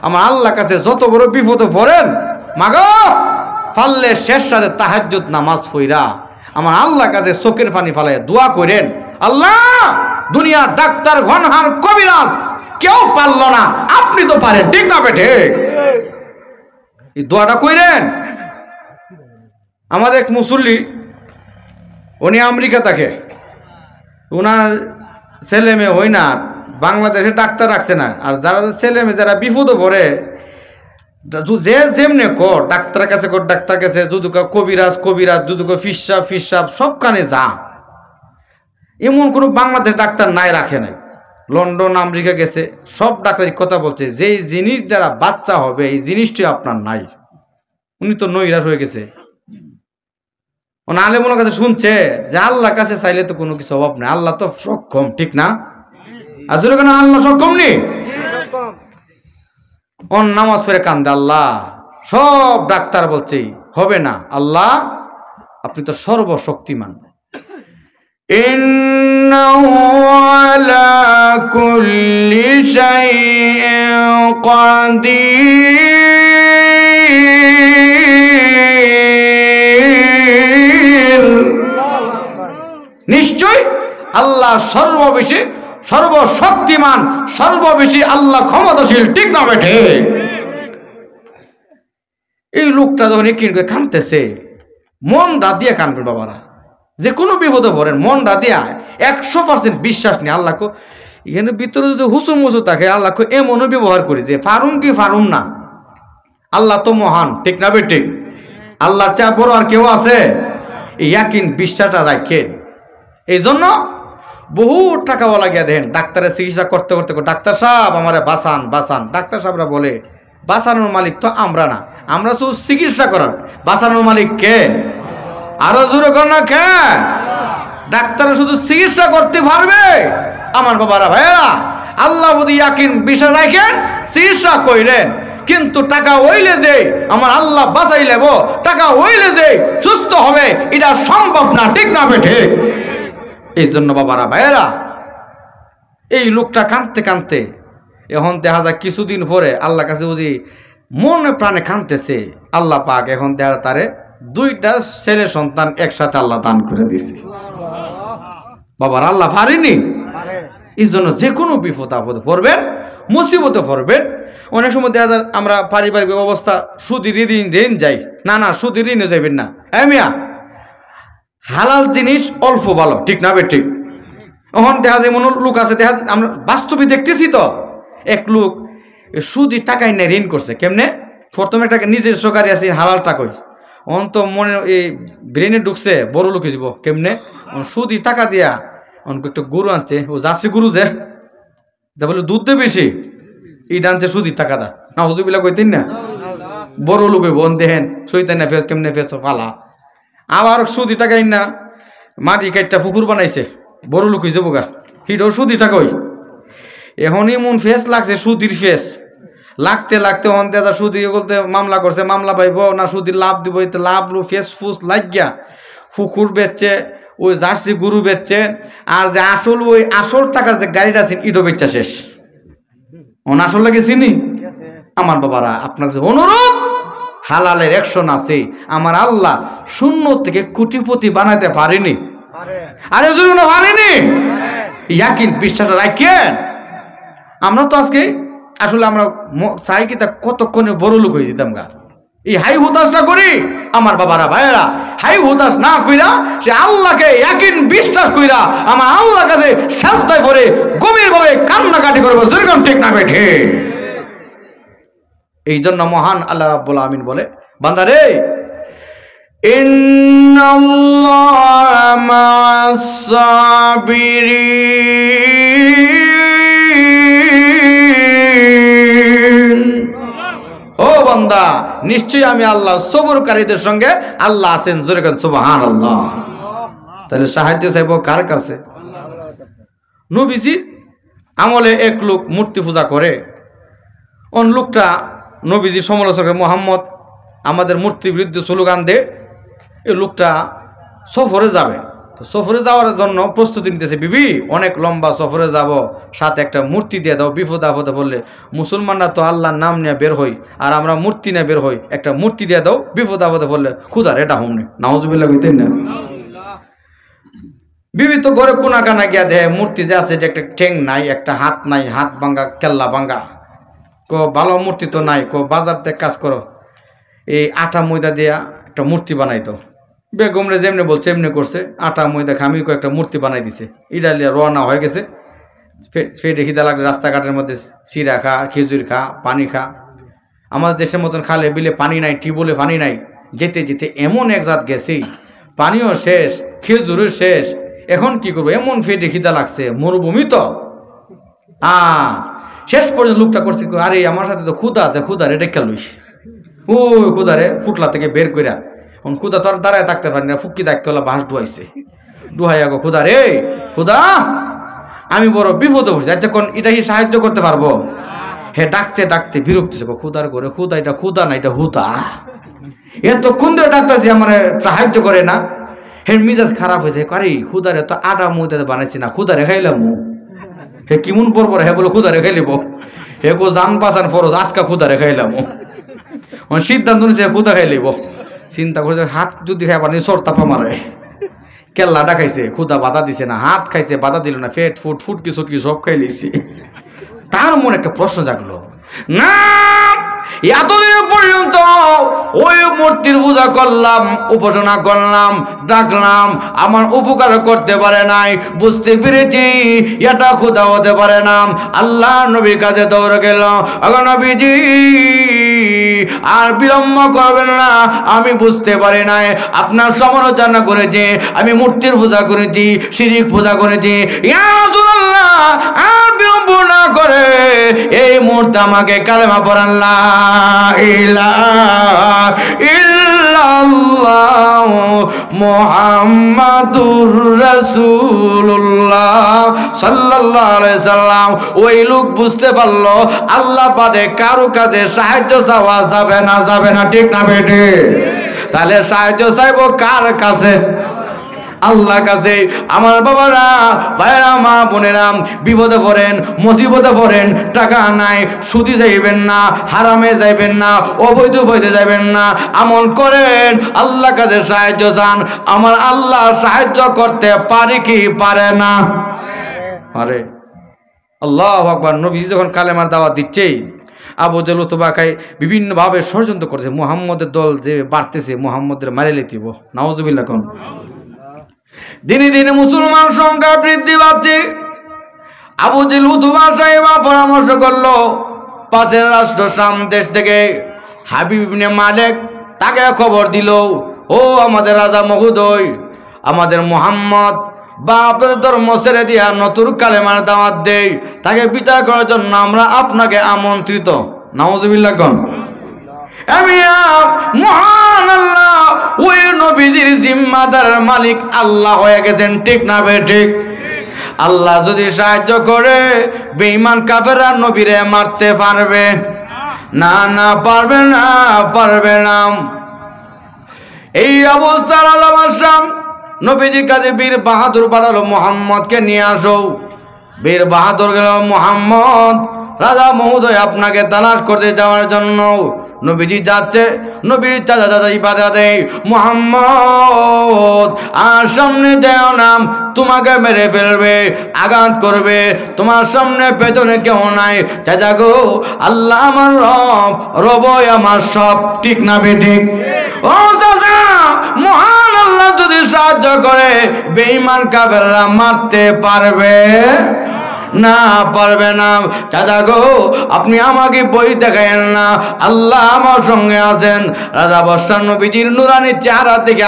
আমার আল্লাহর কাছে যত বড় বিপদে পড়েন মাগো পারলে শেষ রাতে তাহাজ্জুদ নামাজ পড়া আমার আল্লাহর কাছে চোখের পানি ফালাইয়া দোয়া করেন, আল্লাহ দুনিয়ার ডাক্তার ঘনহার কবিরাজ কেউ পারল না, আপনি তো পারেন, ঠিক না বেঠে? এই দোয়াটা কইরেন। আমাদের এক মুসল্লি, উনি আমেরিকা থাকে, ওনার ছেলে মেয়ে হই না, বাংলাদেশে ডাক্তার রাখছে না। আর যারা ছেলে মেয়ে যারা বিপদে পড়ে, যে যেমনে কর ডাক্তারের কাছে কর, ডাক্তার কাছে যদি কবিরাজ যদি ফিসাব সবখানে যা, এমন কোনো বাংলাদেশ ডাক্তার নাই রাখে নাই। লন্ডন আমেরিকা গেছে, সব ডাক্তার কথা বলছে যে জিনিস দ্বারা বাচ্চা হবে এই জিনিসটি আপনার নাই। উনি তো নৈরাশ হয়ে গেছে। আলেমুলের কাছে শুনছে যে আল্লাহর কাছে চাইলে তো কোনো কিছু অভাব নেই, আল্লাহ তো সক্ষম, ঠিক না? আর যদি কেন আল্লাহ সক্ষম নেই, অন নামাজ পড়ে কান্দে, আল্লাহ সব ডাক্তার বলছে হবে না, আল্লাহ আপনি তো সর্বশক্তিমান। ইন্নাহু আলা কুল্লি শাইইন কাদির। নিশ্চয় আল্লাহ সর্ববেশী সর্বশক্তিমান, সর্ববেশী আল্লাহ ক্ষমতাশীল, ঠিক না বেঠে? এই লোকটা যখন কিনবে কানতেছে, মন দিয়ে কানবেন বাবারা। যে কোনো বিপদে পড়েন মন দিয়া 100% বিশ্বাস নেই আল্লাহকে। এখানে ভিতরে যদি হুসুম মুসু থাকে আল্লাহকে এমনও ব্যবহার করি যে ফারুম কি ফারুম না, আল্লাহ তো মহান, ঠিক না বেঠিক? আল্লাহর চা বড় আর কেউ আছে? ইয়াকিন বিশ্বাসটা রাখেন। এই জন্য বহু টাকাওয়ালা গিয়া দেন ডাক্তারের চিকিৎসা করতে করতে, ডাক্তার সাহেব আমারে বাঁচান। ডাক্তার সাহেবরা বলে বাঁচানোর মালিক তো আমরা না, আমরা শুধু চিকিৎসা করার, বাঁচানোর মালিক কে? আরো জোরে কর না, কে? ডাক্তার শুধু চিকিৎসা করতে পারবে। আমার বাবারা, ভাইয়েরা, আল্লাহ যদি ইয়াকিন বিশ্বাস রাখেন চিকিৎসা কইরেন, কিন্তু টাকা হইলে যে আমার আল্লাহ বাঁচাই লেব, টাকা হইলে যে সুস্থ হবে, এটা সম্ভব না, ঠিক না বেঠে? এই জন্য বাবারা, ভাইয়েরা, এই লোকটা কাঁদতে কাঁদতে এখন দেখা যায় কিছুদিন পরে আল্লাহর কাছে বুঝি মনে প্রাণে কাঁদতেছে। আল্লাহ পাক এখন দেখা তারে 2টা ছেলে সন্তান একসাথে আল্লাহ দান করে দিছে। বাবার আল্লাহ পারেনি। এই জন্য যে কোনো বিপদ আপদে পড়বেন, মুসিবতে পড়বেন। অনেক সময় দেখা যায় আমরা পারিবারিক অবস্থা সুদের ঋণ যাই, না সুদের ঋণে যাবেন না। মিয়া হালাল জিনিস অল্প ভালো, ঠিক না বেঠিক? এখন দেখা যায় মনে লোক আছে, দেখা যায় আমরা বাস্তবে দেখতেছি তো, এক লোক সুদি টাকায় নেই ঋণ করছে। কেমনে? প্রথমে টাকা নিজস্ব গাড়ি আছে, হালাল টাকাই অন তো মনে এই ব্রেনে ঢুকছে বড় লোক যাব। কেমনে? সুদি টাকা দিয়া অনেক একটা গরু আনছে, ও যাচ্ছে গরু যে বলে দুধ দে বেশি, এইটা আনছে সুদির টাকা দা না, হুজুবিলা কইতেন না, বড় লোক হইব দেখেন সইতেন না, কেমনে ফেস ফালা। আবার সুদি টাকা না মাটি কাটটা পুকুর বানাইছে, বড় লোক হয়ে যাবো গা, হিটাও সুদি টাকা হই। এখন এমন ফেস লাগছে, সুদির ফেস লাগতে লাগতে অন দাদা সুদি বলতে মামলা করছে, মামলা পাইব না সুদির লাভ দিব, লাভ ফেস ফুস লাগিয়া পুকুর বেচছে, ওই জার্সি গরু বেচছে, আর যে আসল ওই আসল টাকার যে গাড়িটা আছে ইটো বেচা শেষ। অন আসল লাগে চিনি। আমার বাবারা, আপনার যে অনুরোধ হালালের অ্যাকশন আছে, আমার আল্লাহ শূন্য থেকে কোটিপতি বানাইতে পারেনি। আরে জন্য পারেনি। ইয়াকিন বিশ্বাস রাখেন। আমরা তো আজকে আসলে আমরা চাই কি তা কতক্ষণে বড় লোক হয়ে যেতাম গা, এই হাই হুতাশটা করি। আমার বাবারা ভাইয়েরা, হাই হুতাশ না কইরা সে আল্লাহকে ইয়াকিন বিশ্বাস কইরা আমার আল্লাহর কাছে সাজদায় পড়ে গভীরভাবে কান্নাকাটি করবো, যেরকম ঠিক না বেঠে। এই জন্য মহান আল্লাহ রাব্বুল আমিন বলে, বান্দারে ইন্নাল্লাহা মা'আস সাবিরিন, ও বান্দা নিশ্চয়ই আমি আল্লাহ সবরকারীদের সঙ্গে আল্লাহ আছেন, যেরকম সুবহানাল্লাহ। তাহলে সাহায্য চাইব কার কাছে? নবীজির আমলে এক লোক মূর্তি পূজা করে, অন লোকটা নবীজির সমালোচক মুহাম্মদ আমাদের মূর্তির বিরুদ্ধে স্লোগান দে। এই লোকটা সফরে যাবে, তো সফরে যাওয়ার জন্য প্রস্তুতি নিতেছে। বিবি অনেক লম্বা সফরে যাব, সাথে একটা মূর্তি দিয়ে দাও, বিপদ আপদে বললে মুসলমানরা তো আল্লাহর নাম নিয়ে বের হই, আর আমরা মূর্তি নিয়ে বের হই, একটা মূর্তি দিয়ে দাও, বিপদ আপদে বললে খুদার এটা হোমনি, নাউজুবিল্লাহ কইতেন না। বিবি তো ঘরে কোনা কানা গিয়া দেয় মূর্তি যে আছে, যে একটা ঠেং নাই, একটা হাত নাই, হাত ভাঙ্গা, কেল্লা ভাঙ্গা। ভালো মূর্তি তো নাই, বাজার থেকে কাজ করো, এই আটা ময়দা দিয়া একটা মূর্তি বানাই দাও। বেগমরে যেমনি বলছে এমনি করছে, আটা ময়দা খামি একটা মূর্তি বানাই দিছে। ইডালিয়া রওনা হয়ে গেছে, ফেটে খিদা লাগলে রাস্তাঘাটের মধ্যে চিরা খা, খেজুর খা, পানি খা। আমাদের দেশের মতন খালে বিলে পানি নাই, টিউবওয়েলে পানি নাই। যেতে যেতে এমন এক জাত গেছি, পানিও শেষ, খেজুরও শেষ, এখন কি করবো, এমন ফেটে খিদা লাগছে, মরুভূমি তো। শেষ পর্যন্ত লোকটা করছে, আরে আমার সাথে তো ক্ষুদা আছে, ক্ষুদারে ডেকে লইস। ও ক্ষুদারে ফুটলা থেকে বের কইরা, ক্ষুদা তোর দাঁড়ায় থাকতে পারি না, ফুকি দাগ করলা বাঁশ ডুয়াইছে, ডুহাইয়া গো ক্ষুদা রে, ক্ষুদা আমি বড় বিপদে বসে, আচ্ছা কোন এটা কি সাহায্য করতে পারবো? হে ডাকতে ডাকতে বিরক্ত, ক্ষুদার করে ক্ষুদা, এটা ক্ষুদা না, এটা হুতা। এতক্ষণ ধরে ডাকতেছি আমার সাহায্য করে না। হে মিজাজ খারাপ হয়েছে, আরে ক্ষুদারে তো আটা ময়দা বানাইছি না, ক্ষুদারে খাইলাম। হে কেমন পর হে বলে ক্ষুদারে খাইলিব, হে কো জান পাচান ফরজ, আজকা ক্ষুদারে খাইলাম। সিদ্ধান্ত নিছে ক্ষুদা খাইলিব, চিন্তা করছে হাত যদি খাই পানি সর তাপা মারে, কেল্লাটা খাইছে, ক্ষুদা বাধা দিছে না, হাত খাইছে বাধা দিল না, ফেট ফুট ফুটকি সুটকি সব খাই লিছে। তার মনে একটা প্রশ্ন জাগলো, না এতদিন পর্যন্ত ওই মূর্তির পূজা করলাম, উপাসনা করলাম, ডাকলাম, আমার উপকার করতে পারে নাই, বুঝতে পেরেছি এটা খোদা হতে পারে না। আল্লাহ নবীর কাছে দৌড়ে গেল, নবীজি আর বিলম্ব করবেন না, আমি বুঝতে পারি নাই, আপনার সমালোচনা করেছি, আমি মূর্তির পূজা করেছি, শিরিক পূজা করেছি, ইয়া রাসূলুল্লাহ আর বিলম্ব না করে এই মুহূর্তে আমাকে কালেমা পড়ান, লা ইলাহা ইল্লাল্লাহ মুহাম্মাদুর রাসূলুল্লাহ সাল্লাল্লাহু আলাইহি সাল্লাম। ওই লোক বুঝতে পারলো আল্লাহ বাদে কারো কাছে সাহায্য চাওয়া যাবে না, যাবে না, ঠিক না বেটে? তাহলে সাহায্য চাইবো কার কাছে? আল্লাহর কাছে। আমার বাবারা, ভাইরা, মা বোনেরা, বিপদে পড়েন, মুসিবতে পড়েন, টাকা নাই, সুদি যাইবেন না, হারামে যাইবেন না, অবৈধ বৈধে যাইবেন না, আমল করেন, আল্লাহর কাছে সাহায্য চান। আমার আল্লাহ সাহায্য করতে পারে কি পারে না? পারে। আল্লাহু আকবার। নবী যখন কালেমার দাওয়াত দিচ্ছে, আবু জেল উতবাকে বিভিন্নভাবে ষড়যন্ত্র করেছে, মুহাম্মদের দল যে বাড়তেছে, মুহাম্মদের মারে লেতিব, নাউজুবিল্লাহ। কোন দিনে দিনে মুসলমান সংখ্যা বৃদ্ধি পাচ্ছে। আবু জেল উতবা সাহেব পরামর্শ করলো, পাশের রাষ্ট্র শাম দেশ থেকে হাবিব ইবনে মালিক তাকে খবর দিল, ও আমাদের রাজা মহোদয়, আমাদের মুহাম্মদ বা আপনাদের ধর্ম ছেড়ে দিয়া নতুন কালেমার দাওয়াত দেই, তাকে বিচার করার জন্য আমরা আপনাকে আমন্ত্রিত। নাউজুবিল্লাহ। কোন মহান আল্লাহ, ওই নবীজির জিম্মাদার মালিক আল্লাহ হয়ে গেছেন, ঠিক না বে ঠিক? আল্লাহ যদি সাহায্য করে, বেঈমান কাফেররা নবীরে মারতে পারবে না? না পারবে না, পারবে না। এই অবস্থার আলামাশাম নবীজির কাছে বীর বাহাদুর পাঠালো, মুহাম্মদকে নিয়ে আসো। বীর বাহাদুর গেল, মুহাম্মদ রাজা মহোদয় আপনাকে তালাশ করতে যাওয়ার জন্য। নবীজি যাচ্ছে, নবীর চাচা চাচাই বাধা দেয়, মুহাম্মদ আর সামনে যেও না, তোমাকে মেরে ফেলবে, আঘাত করবে, তোমার সামনে পেছনে কেউ নাই। চাচা গো, আল্লাহ আমার রব, রবই আমার সব, ঠিক না বেঠিক? ও চাচা, মহান আল্লাহ যদি সাহায্য করে বেঈমান কাফেররা মারতে পারবে না, পারবে না। চাচা গো, আপনি আমাকে বই দেখায়েন না, আল্লাহ আমার সঙ্গে আছেন। রাজা বাদশাহ নবীজির নুরানি চেহারা দেখে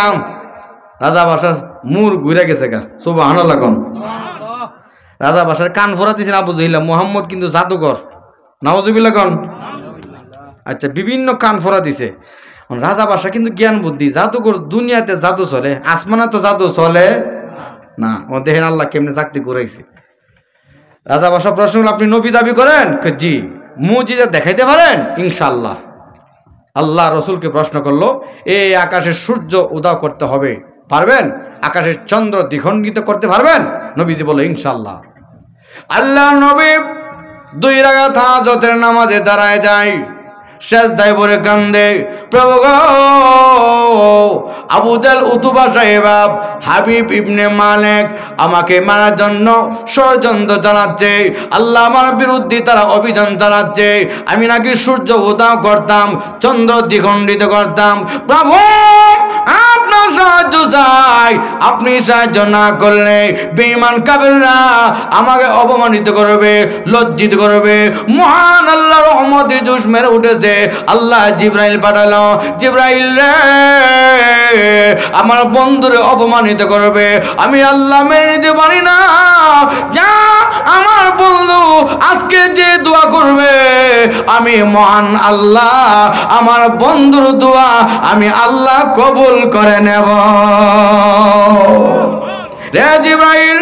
রাজা বাদশাহ মুর ঘুরে গেছে গা, সুবহানাল্লাহ। রাজা বাদশার কান ফোরা দিয়েছেন আবু জাহিল, মুহাম্মদ কিন্তু জাদুকর, নাউজুবিল্লাহ কোন। আচ্ছা, বিভিন্ন কান ফোরা দিছে। রাজা বাদশাহ কিন্তু জ্ঞান বুদ্ধি, জাদুকর, দুনিয়াতে জাদু চলে, আসমানা তো জাদু চলে না। ও দেখেন আল্লাহ কেমনে চাকরি করাইছে। রাজা বাদশাহ প্রশ্ন করল, আপনি নবী দাবি করেন? জি। মুজিজা দেখাইতে পারেন? ইনশাআল্লাহ। আল্লাহ রসুলকে প্রশ্ন করলো, এই আকাশের সূর্য উদয় করতে হবে, পারবেন? আকাশের চন্দ্র দ্বিখণ্ডিত করতে পারবেন? নবীজি বলল, ইনশাআল্লাহ। আল্লাহ নবী 2 রাকাত হাজতের নামাজে দাঁড়ায় যায়, সেজদায় পড়ে কান্দে, প্রভু গো, আবু জাহল, উতবা সাহেব, হাবিব ইবনে মালিক আমাকে মারার জন্য ষড়যন্ত্র চালাচ্ছে, আল্লাহ আমার বিরুদ্ধে তারা অভিযান চালাচ্ছে, আমি নাকি সূর্য উদয় করতাম, চন্দ্র দ্বিখণ্ডিত করতাম। প্রভু, আপনার সাহায্য চাই, আপনি সাহায্য না করলে বেঈমান কাফেররা আমাকে অপমানিত করবে, লজ্জিত করবে। মহান আল্লাহ রহমতে জোশ মেরে উঠেছে, আল্লাহ জিবরাইল পাঠালো, জিবরাইল রে, আমার বন্ধুরে অপমানিত করবে, আমি আল্লাহ মেনে নিতে পারি না, যা আমার বন্ধু আজকে যে দোয়া করবে, আমি মহান আল্লাহ আমার বন্ধুর দোয়া আমি আল্লাহ কবুল করে নেব। রে জিবরাইল,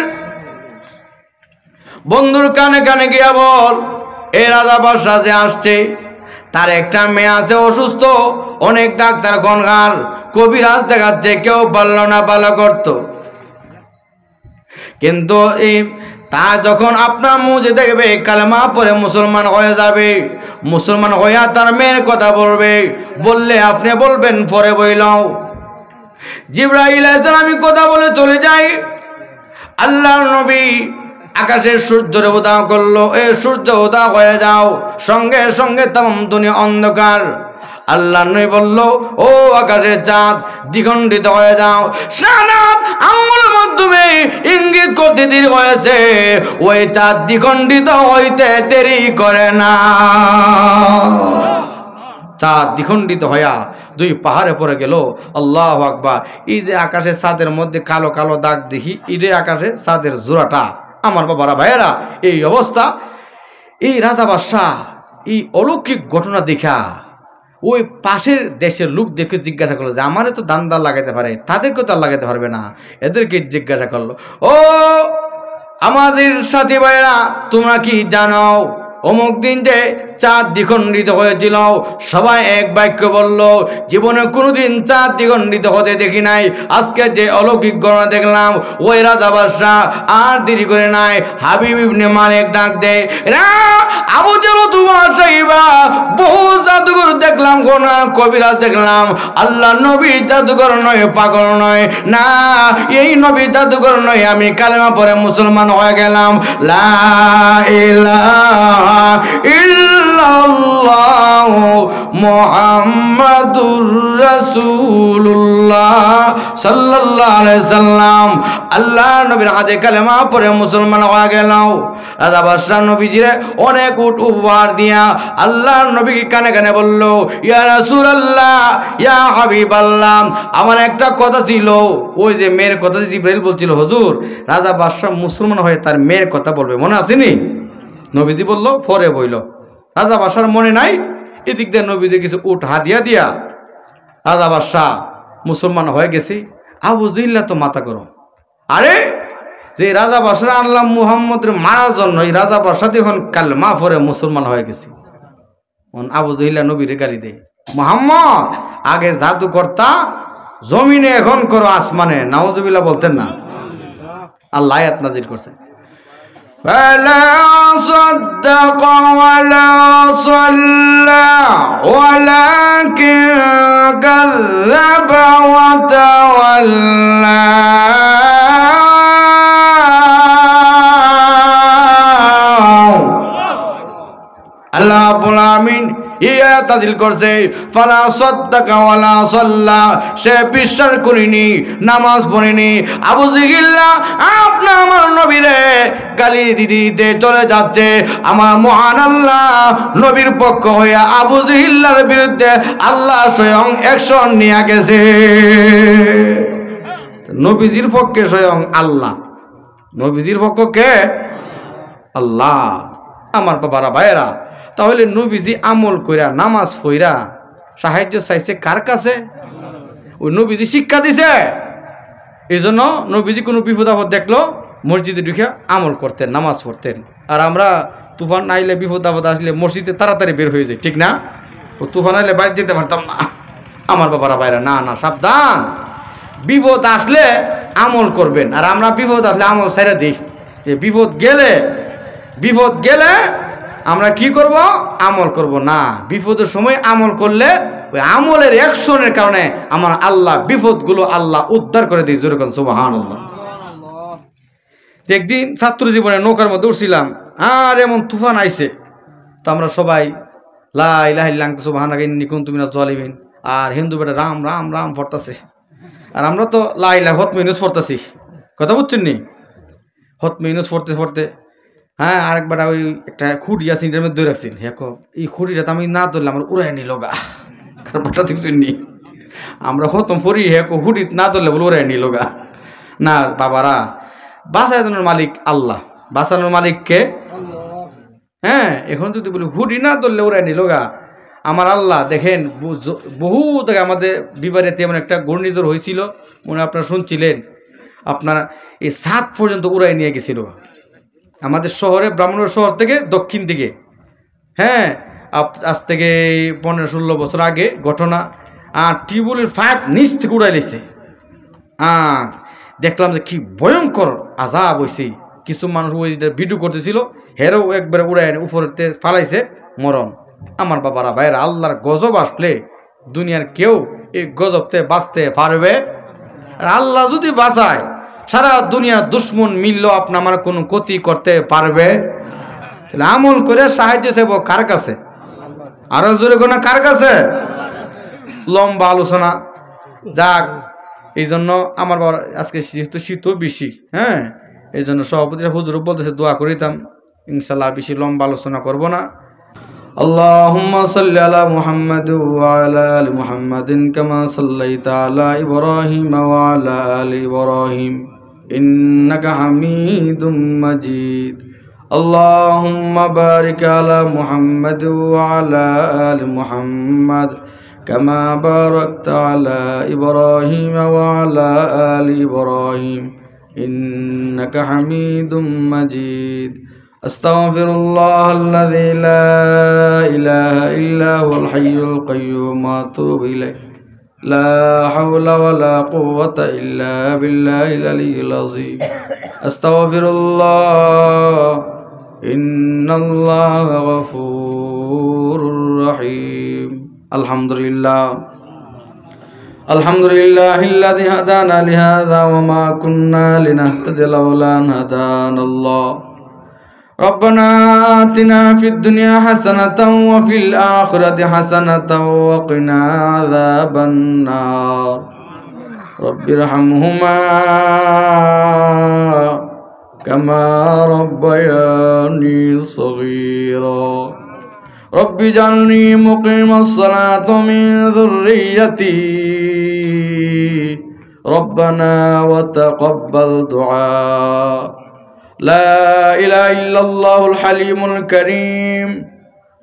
বন্ধুর কানে কানে গিয়া বল, এই রাজা বাদশাহ যে আসছে, তার একটা মেয়ে আছে অসুস্থ, অনেক ডাক্তার গনগার কবিরাজ দেখাচ্ছে, কেউ পারল না ভালো করতো, কিন্তু এই তা যখন আপনার মুজে দেখবে, কালেমা পরে মুসলমান হয়ে যাবে, মুসলমান হইয়া তার মেয়ের কথা বলবে, বললে আপনি বলবেন পরে বইলাও। জিবরাইল আলাইহিস আমি কথা বলে চলে যাই। আল্লাহর নবী আকাশের সূর্যের উদয় করলো, এ সূর্য উদয় হয়ে যাও, সঙ্গে সঙ্গে তামাম দুনিয়া অন্ধকার। আল্লাহ নবী বলল, ও আকাশের চাঁদ দ্বিখণ্ডিত হয়ে যাও। সানাত আঙ্গুলের মাধ্যমে ইঙ্গিত করতে দেরি হয়েছে, ওই চাঁদ দ্বিখণ্ডিত হইতে দেরি করে না। চাঁদ দ্বিখণ্ডিত হইয়া 2 পাহাড়ে পড়ে গেল। আল্লাহু আকবার। এই যে আকাশের চাঁদের মধ্যে কালো কালো দাগ দেখি, এই যে আকাশে চাঁদের জোড়াটা, আমার বাবারা ভাইয়েরা, এই অবস্থা। এই রাজা বাদশাহ এই অলৌকিক ঘটনা দেখা ওই পাশের দেশের লোক দেখে জিজ্ঞাসা করলো যে আমারে তো দান্দার লাগাতে পারে, তাদেরকে তো আর লাগাতে পারবে না। এদেরকে জিজ্ঞাসা করলো, ও আমাদের সাথী ভাইয়েরা, তোমরা কি জানো অমুক দিন যে চাঁদ দ্বিখণ্ডিত হয়েছিল? সবাই এক বাক্য বলল, জীবনে কোনোদিন চাঁদ দ্বিখণ্ডিত হতে দেখি নাই, আজকে যে অলৌকিক ঘটনা দেখলাম। ওই রাজা বাদশাহ আর দেরি করে নাই, হাবিব ইবনে মালিক ডাক দেয়, আবু জাহল, তোমার সাহিবা বহু জাদুঘর দেখলাম, কোন কবিরাজ দেখলাম, আল্লাহ নবী জাদুঘর নয়, পাগল নয়, না এই নবী জাদুঘর নয়, আমি কালেমা পরে মুসলমান হয়ে গেলাম। লা ইলাহা ইল্লাল্লাহ মুহাম্মাদুর রাসূলুল্লাহ সাল্লাল্লাহু আলাইহি সাল্লাম। আল্লাহ নবীর হাতে কালেমা পরে মুসলমান হয়ে গেলাম। রাজা বাদশাহ নবীজিরে অনেক উট উপহার দিয়া আল্লাহ নবীর কানে কানে বলল, ইয়া রাসূলুল্লাহ, ইয়া হাবিবাল্লাহ, আমার একটা কথা ছিল। ওই যে মেয়ের কথা জিবরাইল বলছিল, হুজুর রাজা বাদশাহ মুসলমান হয়ে তার মেয়ের কথা বলবে, মনে আসেনি? নবীজি বলল, পরে বইল। রাজা বাদশার মনে নাই, এদিক দিয়ে নবীজির কিছু উট হাদিয়া দিয়া রাজা বাদশাহ মুসলমান হয়ে গেছি। আবু জাহল তো মাথা করো, আরে যে রাজা বাদশাহ আনলাম মুহাম্মদের মারার জন্য, এই রাজা বাদশাহ এখন কালেমা পরে মুসলমান হয়ে গেছি। আবু জাহল নবীর গালি দেয়, মুহাম্মদ আগে জাদু করতা জমিনে, এখন করো আসমানে। নাউজুবিল্লাহ বলতেন না? আল্লাহ আয়াত নাযিল করছে, فلا صدق ولا صلى ولكن কাযাবা ওয়া তাওয়াল্লা আল্লাহ রাব্বুল আমিন ইয়া তাজিল করছে ফালা সাদ্দাকা ওয়ালা সাল্লা সে বিশ্বাস করেনি নামাজ পড়েনি আবু জিহিল্লা আপনি আমার নবীরে গালি দিতে চলে যাচ্ছে আমার মহান আল্লাহ নবীর পক্ষ হয়ে আবু জিহিল্লার বিরুদ্ধে আল্লাহ স্বয়ং অ্যাকশন নিয়ে গেছে নবীজির পক্ষে স্বয়ং আল্লাহ নবীজির পক্ষ কে আল্লাহ আমার বাবারা ভাইয়েরা তাহলে নবীজি আমল কইরা নামাজ পড়া সাহায্য চাইছে কার কাছে ওই নবীজি শিক্ষা দিছে এইজন্য নবীজি কোনো বিপদ আপদ দেখলো মসজিদে ঢুকে আমল করতেন নামাজ পড়তেন আর আমরা তুফান আইলে বিপদ আপদ আসলে মসজিদে তাড়াতাড়ি বের হয়ে যায় ঠিক না ও তুফান আইলে বাড়ি যেতে পারতাম না আমার বাবারা ভাইরা না না সাবধান বিপদ আসলে আমল করবেন আর আমরা বিপদ আসলে আমল ছেড়ে দিই বিপদ গেলে আমরা কি করব আমল করব না বিপদের সময় আমল করলে ওই আমলের অ্যাকশনের কারণে আমার আল্লাহ বিপদগুলো আল্লাহ উদ্ধার করে দিই যেরকম সুবহানাল্লাহ একদিন ছাত্র জীবনে নৌকার মধ্যে উঠছিলাম আর এমন তুফান আইছে তো আমরা সবাই লা ইলাহা ইল্লাল্লাহ সুবহানাকা ইন্নী কুনতু মিনাজ জালিমিন আর হিন্দু বেটা রাম রাম রাম পড়তাছে আর আমরা তো লা ইলাহা হতম ইউনুস পড়তাছি কথা বুঝছেন নি হতম ইউনুস পড়তে হ্যাঁ আরেকবার ওই একটা খুঁটি আছে এটার মধ্যে ধরে রাখছেন হ্যাঁ এই খুঁটিটা তো আমি না ধরলে আমার উড়াই নিল গা কারণটা দেখছেন নি আমরা হতম পড়ি হ্যাঁ খুঁটি না ধরলে বলে উড়াই নিল গা না বাবারা বাঁচানোর মালিক আল্লাহ বাঁচানোর মালিক কে হ্যাঁ এখন যদি বলি খুঁটি না ধরলে উড়াই নিল গা আমার আল্লাহ দেখেন বহু থেকে আমাদের বিবারেতে এমন একটা ঘূর্ণিঝড় হয়েছিল মনে আপনারা শুনছিলেন আপনারা এই 7 পর্যন্ত উড়াই নিয়ে গেছিল আমাদের শহরে ব্রাহ্মণবাড়িয়া শহর থেকে দক্ষিণ দিকে হ্যাঁ আজ থেকে 15-16 বছর আগে ঘটনা আর টিউবওয়েলের 5 নিচ থেকে উড়াই লেছে দেখলাম যে কি ভয়ঙ্কর আযাব হয়েছে কিছু মানুষ ওই ভিডিও করতেছিল হেরও একবারে উড়াই উপরেতে ফালাইছে মরণ আমার বাবারা ভাইয়েরা আল্লাহর গজব আসলে দুনিয়ার কেউ এই গজবতে বাঁচতে পারবে আর আল্লাহ যদি বাঁচায় সারা দুনিয়ার দুশ্মন মিললেও আপনি আমার কোনো ক্ষতি করতে পারবে তাহলে আমল করে সাহায্য চাইব কার কাছে আরো জোরে কোনো কার কাছে লম্বা আলোচনা যাক এই জন্য আমার বাবা আজকে যেহেতু শীতও বেশি হ্যাঁ এই জন্য সভাপতিরা হুজুর বলতেছে দোয়া করিতাম ইনশাল্লাহ বেশি লম্বা আলোচনা করব না আল্লাহুম্মা সাল্লি আলা মুহাম্মাদ ওয়া আলা আলি মুহাম্মাদিন কামা সাল্লাইতা আলা ইব্রাহিম ওয়া আলা আলি ইব্রাহিম ইন্নাকা হামিদুম মাজিদ আল্লাহুম্মা বারিক আলা মুহাম্মাদ ওয়া আলা আলি মুহাম্মাদ কামা বারাকতা আলা ইব্রাহিম ওয়া আলা আলি ইব্রাহিম ইন্নাকা হামিদুম মাজিদ أستغفر الله الذي لا إله إلا هو الحي القيوم وأتوب إليه لا حول ولا قوة إلا بالله العلي العظيم أستغفر الله إن الله غفور رحيم الحمد لله الذي هدانا لهذا وما كنا لنهتدي لولا أن هدانا الله ربنا آتنا في الدنيا حسنة وفي الآخرة حسنة وقنا عذاب النار رب ارحمهما كما ربياني صغيرا رب اجعلني مقيم الصلاة من ذريتي ربنا وتقبل دعاء لا إله إلا الله الحليم الكريم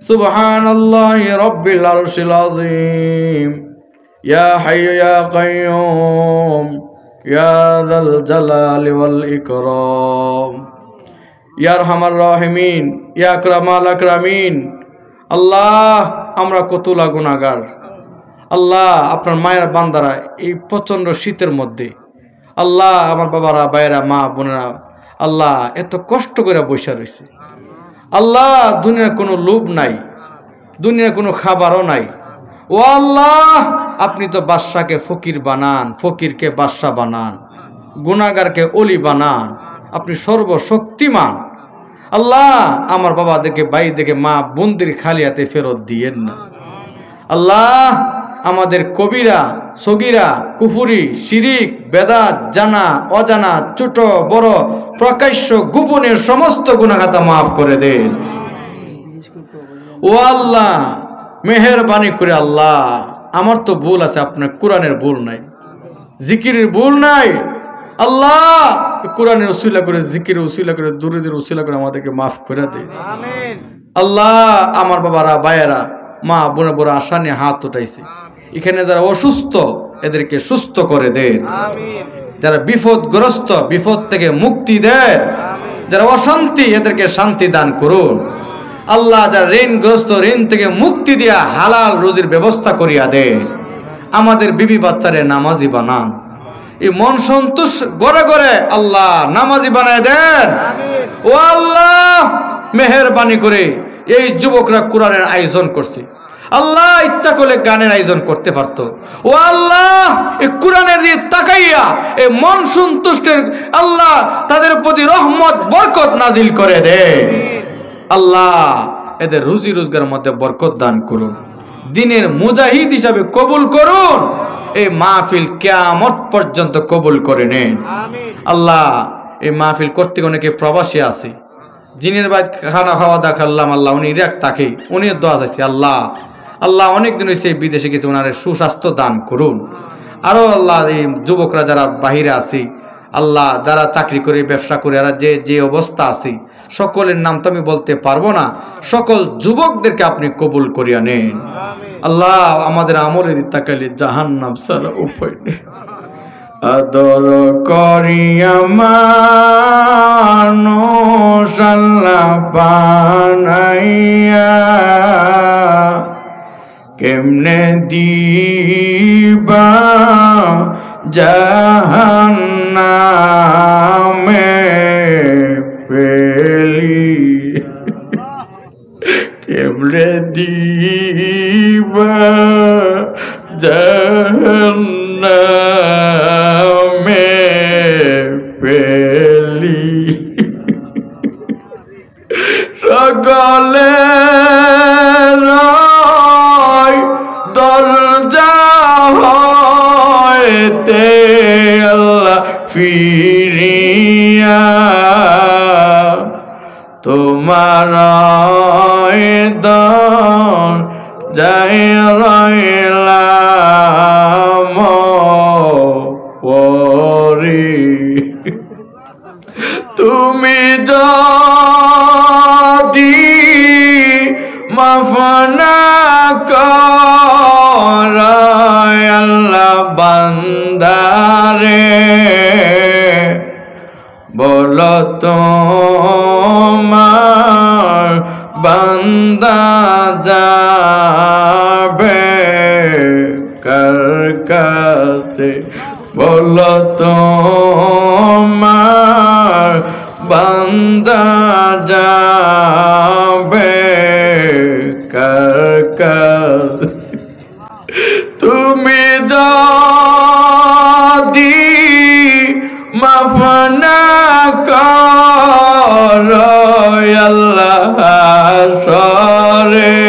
سبحان الله رب العرش العظيم يا حي يا قيوم يا ذا الجلال والإكرام يا أرحم الراحمين يا أكرم الأكرمين الله আমরা কতলা গুনাহগার আল্লাহ আপনার মায়ের বান্দারা এই প্রচন্ড শীতের মধ্যে আল্লাহ আমার বাবারা ভাইয়েরা মা বোনেরা আল্লাহ এত কষ্ট করে বসে রয়েছে আল্লাহ দুনিয়ার কোনো লোভ নাই দুনিয়ার কোনো খাবারও নাই ও আল্লাহ, আপনি তো বাদশাকে ফকির বানান, ফকিরকে বাদশা বানান, গুনাহগারকে ওলি বানান, আপনি সর্বশক্তিমান। আল্লাহ, আমার বাবাদেরকে, ভাইদেরকে, মা বোনদের খালি হাতে ফেরত দিয়েন না। আল্লাহ, আমাদের কবিরা, সগীরা, কুফুরি, শিরিক, বেদাত, জানা অজানা, ছোট বড়, প্রকাশ্য গোপনের সমস্ত গুনাহ খাতা মাফ করে দেন। ও আল্লাহ, মেহেরবানি করে আল্লাহ, আমার তো ভুল আছে, আপনার কোরআনের ভুল নাই, জিকিরের ভুল নাই। আল্লাহ, কোরআনের উসিলা করে, জিকিরের উসিলা করে, দুরুদের উসিলা করে আমাদেরকে মাফ করে দেন। আল্লাহ, আমার বাবারা, ভাইয়েরা, মা বোনেরা আশা নিয়ে হাত উঠাইছে, এখানে যারা অসুস্থ এদেরকে সুস্থ করে দেন, যারা বিপদগ্রস্ত বিপদ থেকে মুক্তি দেন, যারা অশান্তি এদেরকে শান্তি দান করুন। আল্লাহ, যারা ঋণগ্রস্ত ঋণ থেকে মুক্তি দিয়া হালাল রুজির ব্যবস্থা করিয়া দেন। আমাদের বিবি বাচ্চারে নামাজি বানান, এই মন সন্তোষ গড়ে গড়ে আল্লাহ নামাজি বানায় দেন। ও আল্লাহ, মেহেরবানি করে এই যুবকরা কোরআনের আয়োজন করছে, আল্লাহ ইচ্ছা করলে গানের আয়োজন করতে পারত। ও আল্লাহ, এই কোরআনের দিকে তাকাইয়া এই মন সন্তুষ্টের আল্লাহ তাদের প্রতি রহমত বরকত নাজিল করে দে। আল্লাহ, এদের রুজি রোজগারের মধ্যে বরকত দান করুন, দিনের মুজাহিদ হিসাবে কবুল করুন, এই মাহফিল কিয়ামত পর্যন্ত কবুল করে নেন। আল্লাহ, এই মাহফিল করতে অনেকে প্রবাসী আছে, জিনের বাদ খানা খাওয়া দা খাল্লাম, আল্লাহ উনি ইরাক তাকে উনি দোয়া চাইছে। আল্লাহ, আল্লাহ অনেকদিন হয়েছে বিদেশে গেছে, ওনার সুস্বাস্থ্য দান করুন। আরো আল্লাহ, এই যুবকরা যারা বাহিরে আছে, আল্লাহ যারা চাকরি করে ব্যবসা করে আর যে অবস্থা আছে, সকলের নাম তো আমি বলতে পারবো না, সকল যুবকদেরকে আপনি কবুল করিয়া নেন। আল্লাহ, আমাদের আমলে তাকালে জাহান্নাম ছাড়া উপায় নেই। আদর করিয়া মানুষ আল্লাহ বানাইয়া, কেমনে দিবা জাহান্নামে ফেলি, কেমনে দিবা জাহান্নামে ফেলি। সকলে দরজা হইতে আল্লাহ ফিরিয়া, তোমার যাই রইলাম পরি, তুমি যদি মাফ না কর আল্লাহ বান্দারে, বলো তোমার বান্দা যাবে কার কাছে, বলো তোমার বান্দা যাবে কার কাছে। তুমি যদি মাফ না কর আল্লাহ সরে,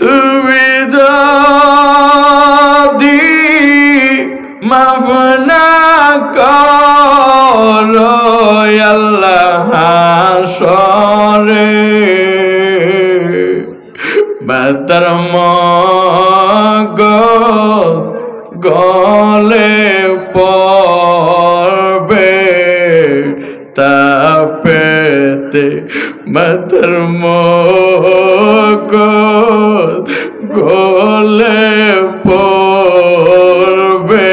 তুমি যদি মাফ না কর আল্লাহ সরে, বাতার মগজ গলে পড়বে তাপেতে, বাতার মগজ গলে পড়বে।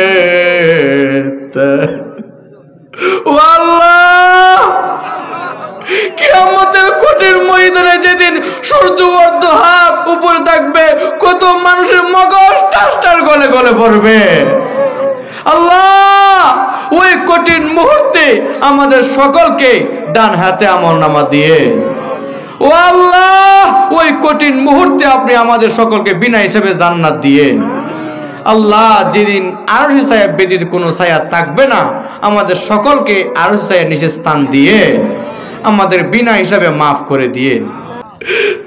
কিয়ামতের কঠিন ময়দানে যেদিন সূর্য অর্ধ হাত উপরে থাকবে, কত মানুষের মগজ টাস্টার গলে গলে পড়বে। আল্লাহ, ওই কঠিন মুহূর্তে আমাদের সকলকে ডান হাতে আমলনামা দিয়ে, ও আল্লাহ, ওই কঠিন মুহূর্তে আপনি আমাদের সকলকে বিনা হিসেবে জান্নাত দিয়েন। আল্লাহ, যেদিন আরশে ছায়া ব্যতীত কোনো ছায়া থাকবে না, আমাদের সকলকে আরশে ছায়ার নিচে স্থান দিয়ে আমাদের বিনা হিসাবে মাফ করে দিয়ে।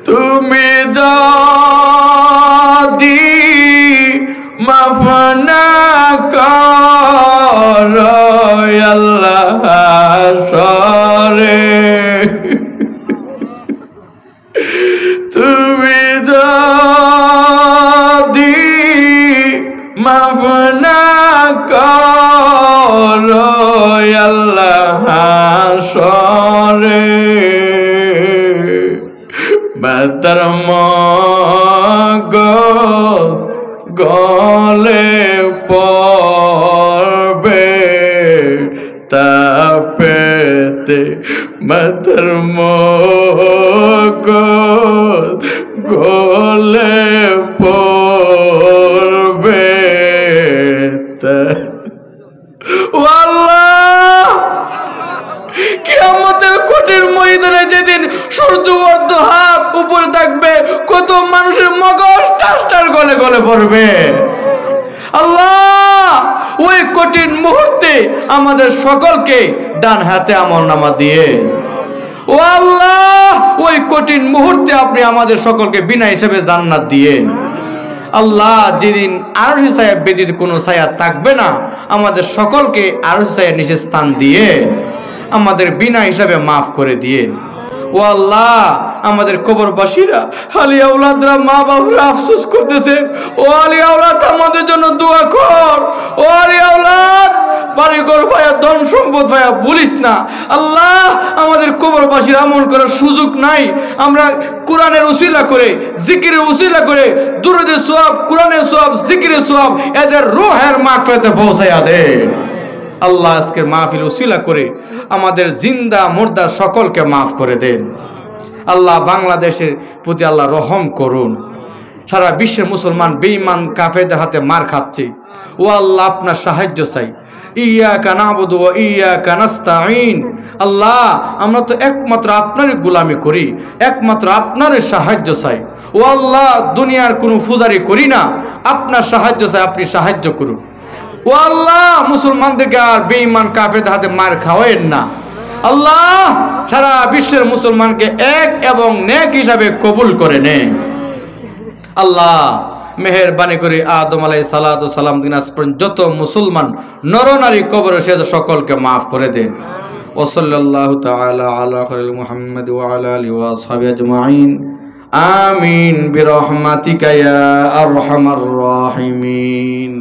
তুমি যদি মাফ না করো আল্লাহ সরে, তুমি যদি মাফ না করো আল্লাহ সরে, বেতার মগজ গলে পড়বে তাপেতে, বেতার মগজ গলে পড়বে। ও আল্লাহ, কিয়ামতের কঠিন ময়দানে যেদিন সূর্য অর্ধ হাত উপরে থাকবে, কত মানুষের মগজ টাস্টার গলে গলে পড়বে। আল্লাহ, ওই কঠিন মুহূর্তে আমাদের সকলকে ডান হাতে আমলনামা দিয়ে। ও আল্লাহ, ওই কঠিন মুহূর্তে আপনি আমাদের সকলকে বিনা হিসেবে জান্নাত দিয়ে। আল্লাহ, যেদিন আরশে ছায়া ব্যতীত কোনো ছায়া থাকবে না, আমাদের সকলকে আরশে ছায়ার নিচে স্থান দিয়ে আমাদের বিনা হিসাবে মাফ করে দিয়ে। ও আল্লাহ, আমাদের কবরবাসীরা আলী আওলাদরা মা বাবুরা আফসোস করতেছে। ও আলী আওলাদ, আমাদের জন্য দোয়া কর। ও আলী আওলাদ, বাড়িঘর ভাইয়া ধন সম্পদ ভাইয়া বলিস না। আল্লাহ, আমাদের কবরবাসীর আমল করার সুযোগ নাই। আমরা কোরআনের উসিলা করে, জিকিরের উসিলা করে, দুরুদের সওয়াব, কোরআনের সওয়াব, জিকিরের সওয়াব এদের রূহের মাগফিরাতে পৌঁছায়া দে। আল্লাহ, আজকের মাহফিল উসিলা করে আমাদের জিন্দা মুর্দা সকলকে মাফ করে দেন। আল্লাহ, বাংলাদেশের প্রতি আল্লাহ রহম করুন। সারা বিশ্বের মুসলমান বেঈমান কাফেরদের হাতে মার খাচ্ছে। ও আল্লাহ, আপনার সাহায্য চাই। ইয়াকা নাবুদু ওয়া ইয়াকা নাস্তাঈন। আল্লাহ, আমরা তো একমাত্র আপনারই গোলামি করি, একমাত্র আপনারই সাহায্য চাই। ও আল্লাহ, দুনিয়ার কোনো পূজারি করি না, আপনার সাহায্য চাই, আপনি সাহায্য করুন। ও আল্লাহ, মুসলমানদেরকে আর বেঈমান কাফেরদের হাতে মার খাওয়ায়েন না। আল্লাহ, সারা বিশ্বের মুসলমানকে এক এবং নেক হিসাবে কবুল করে নেন। আল্লাহ, মেহেরবানি করে আদম আলাইহিস সালাতু সালাম থেকে আজ পর্যন্ত যত মুসলমান নরনারী কবরে সে সকলকে মাফ করে দেন। ওয়া সাল্লাল্লাহু তাআলা আলা খালিল মুহাম্মদ ওয়া আলা আলিহি ওয়া আসহাবিহি আজমাইন। আমিন বিরহমাতিকা ইয়া আরহামার রাহিমিন।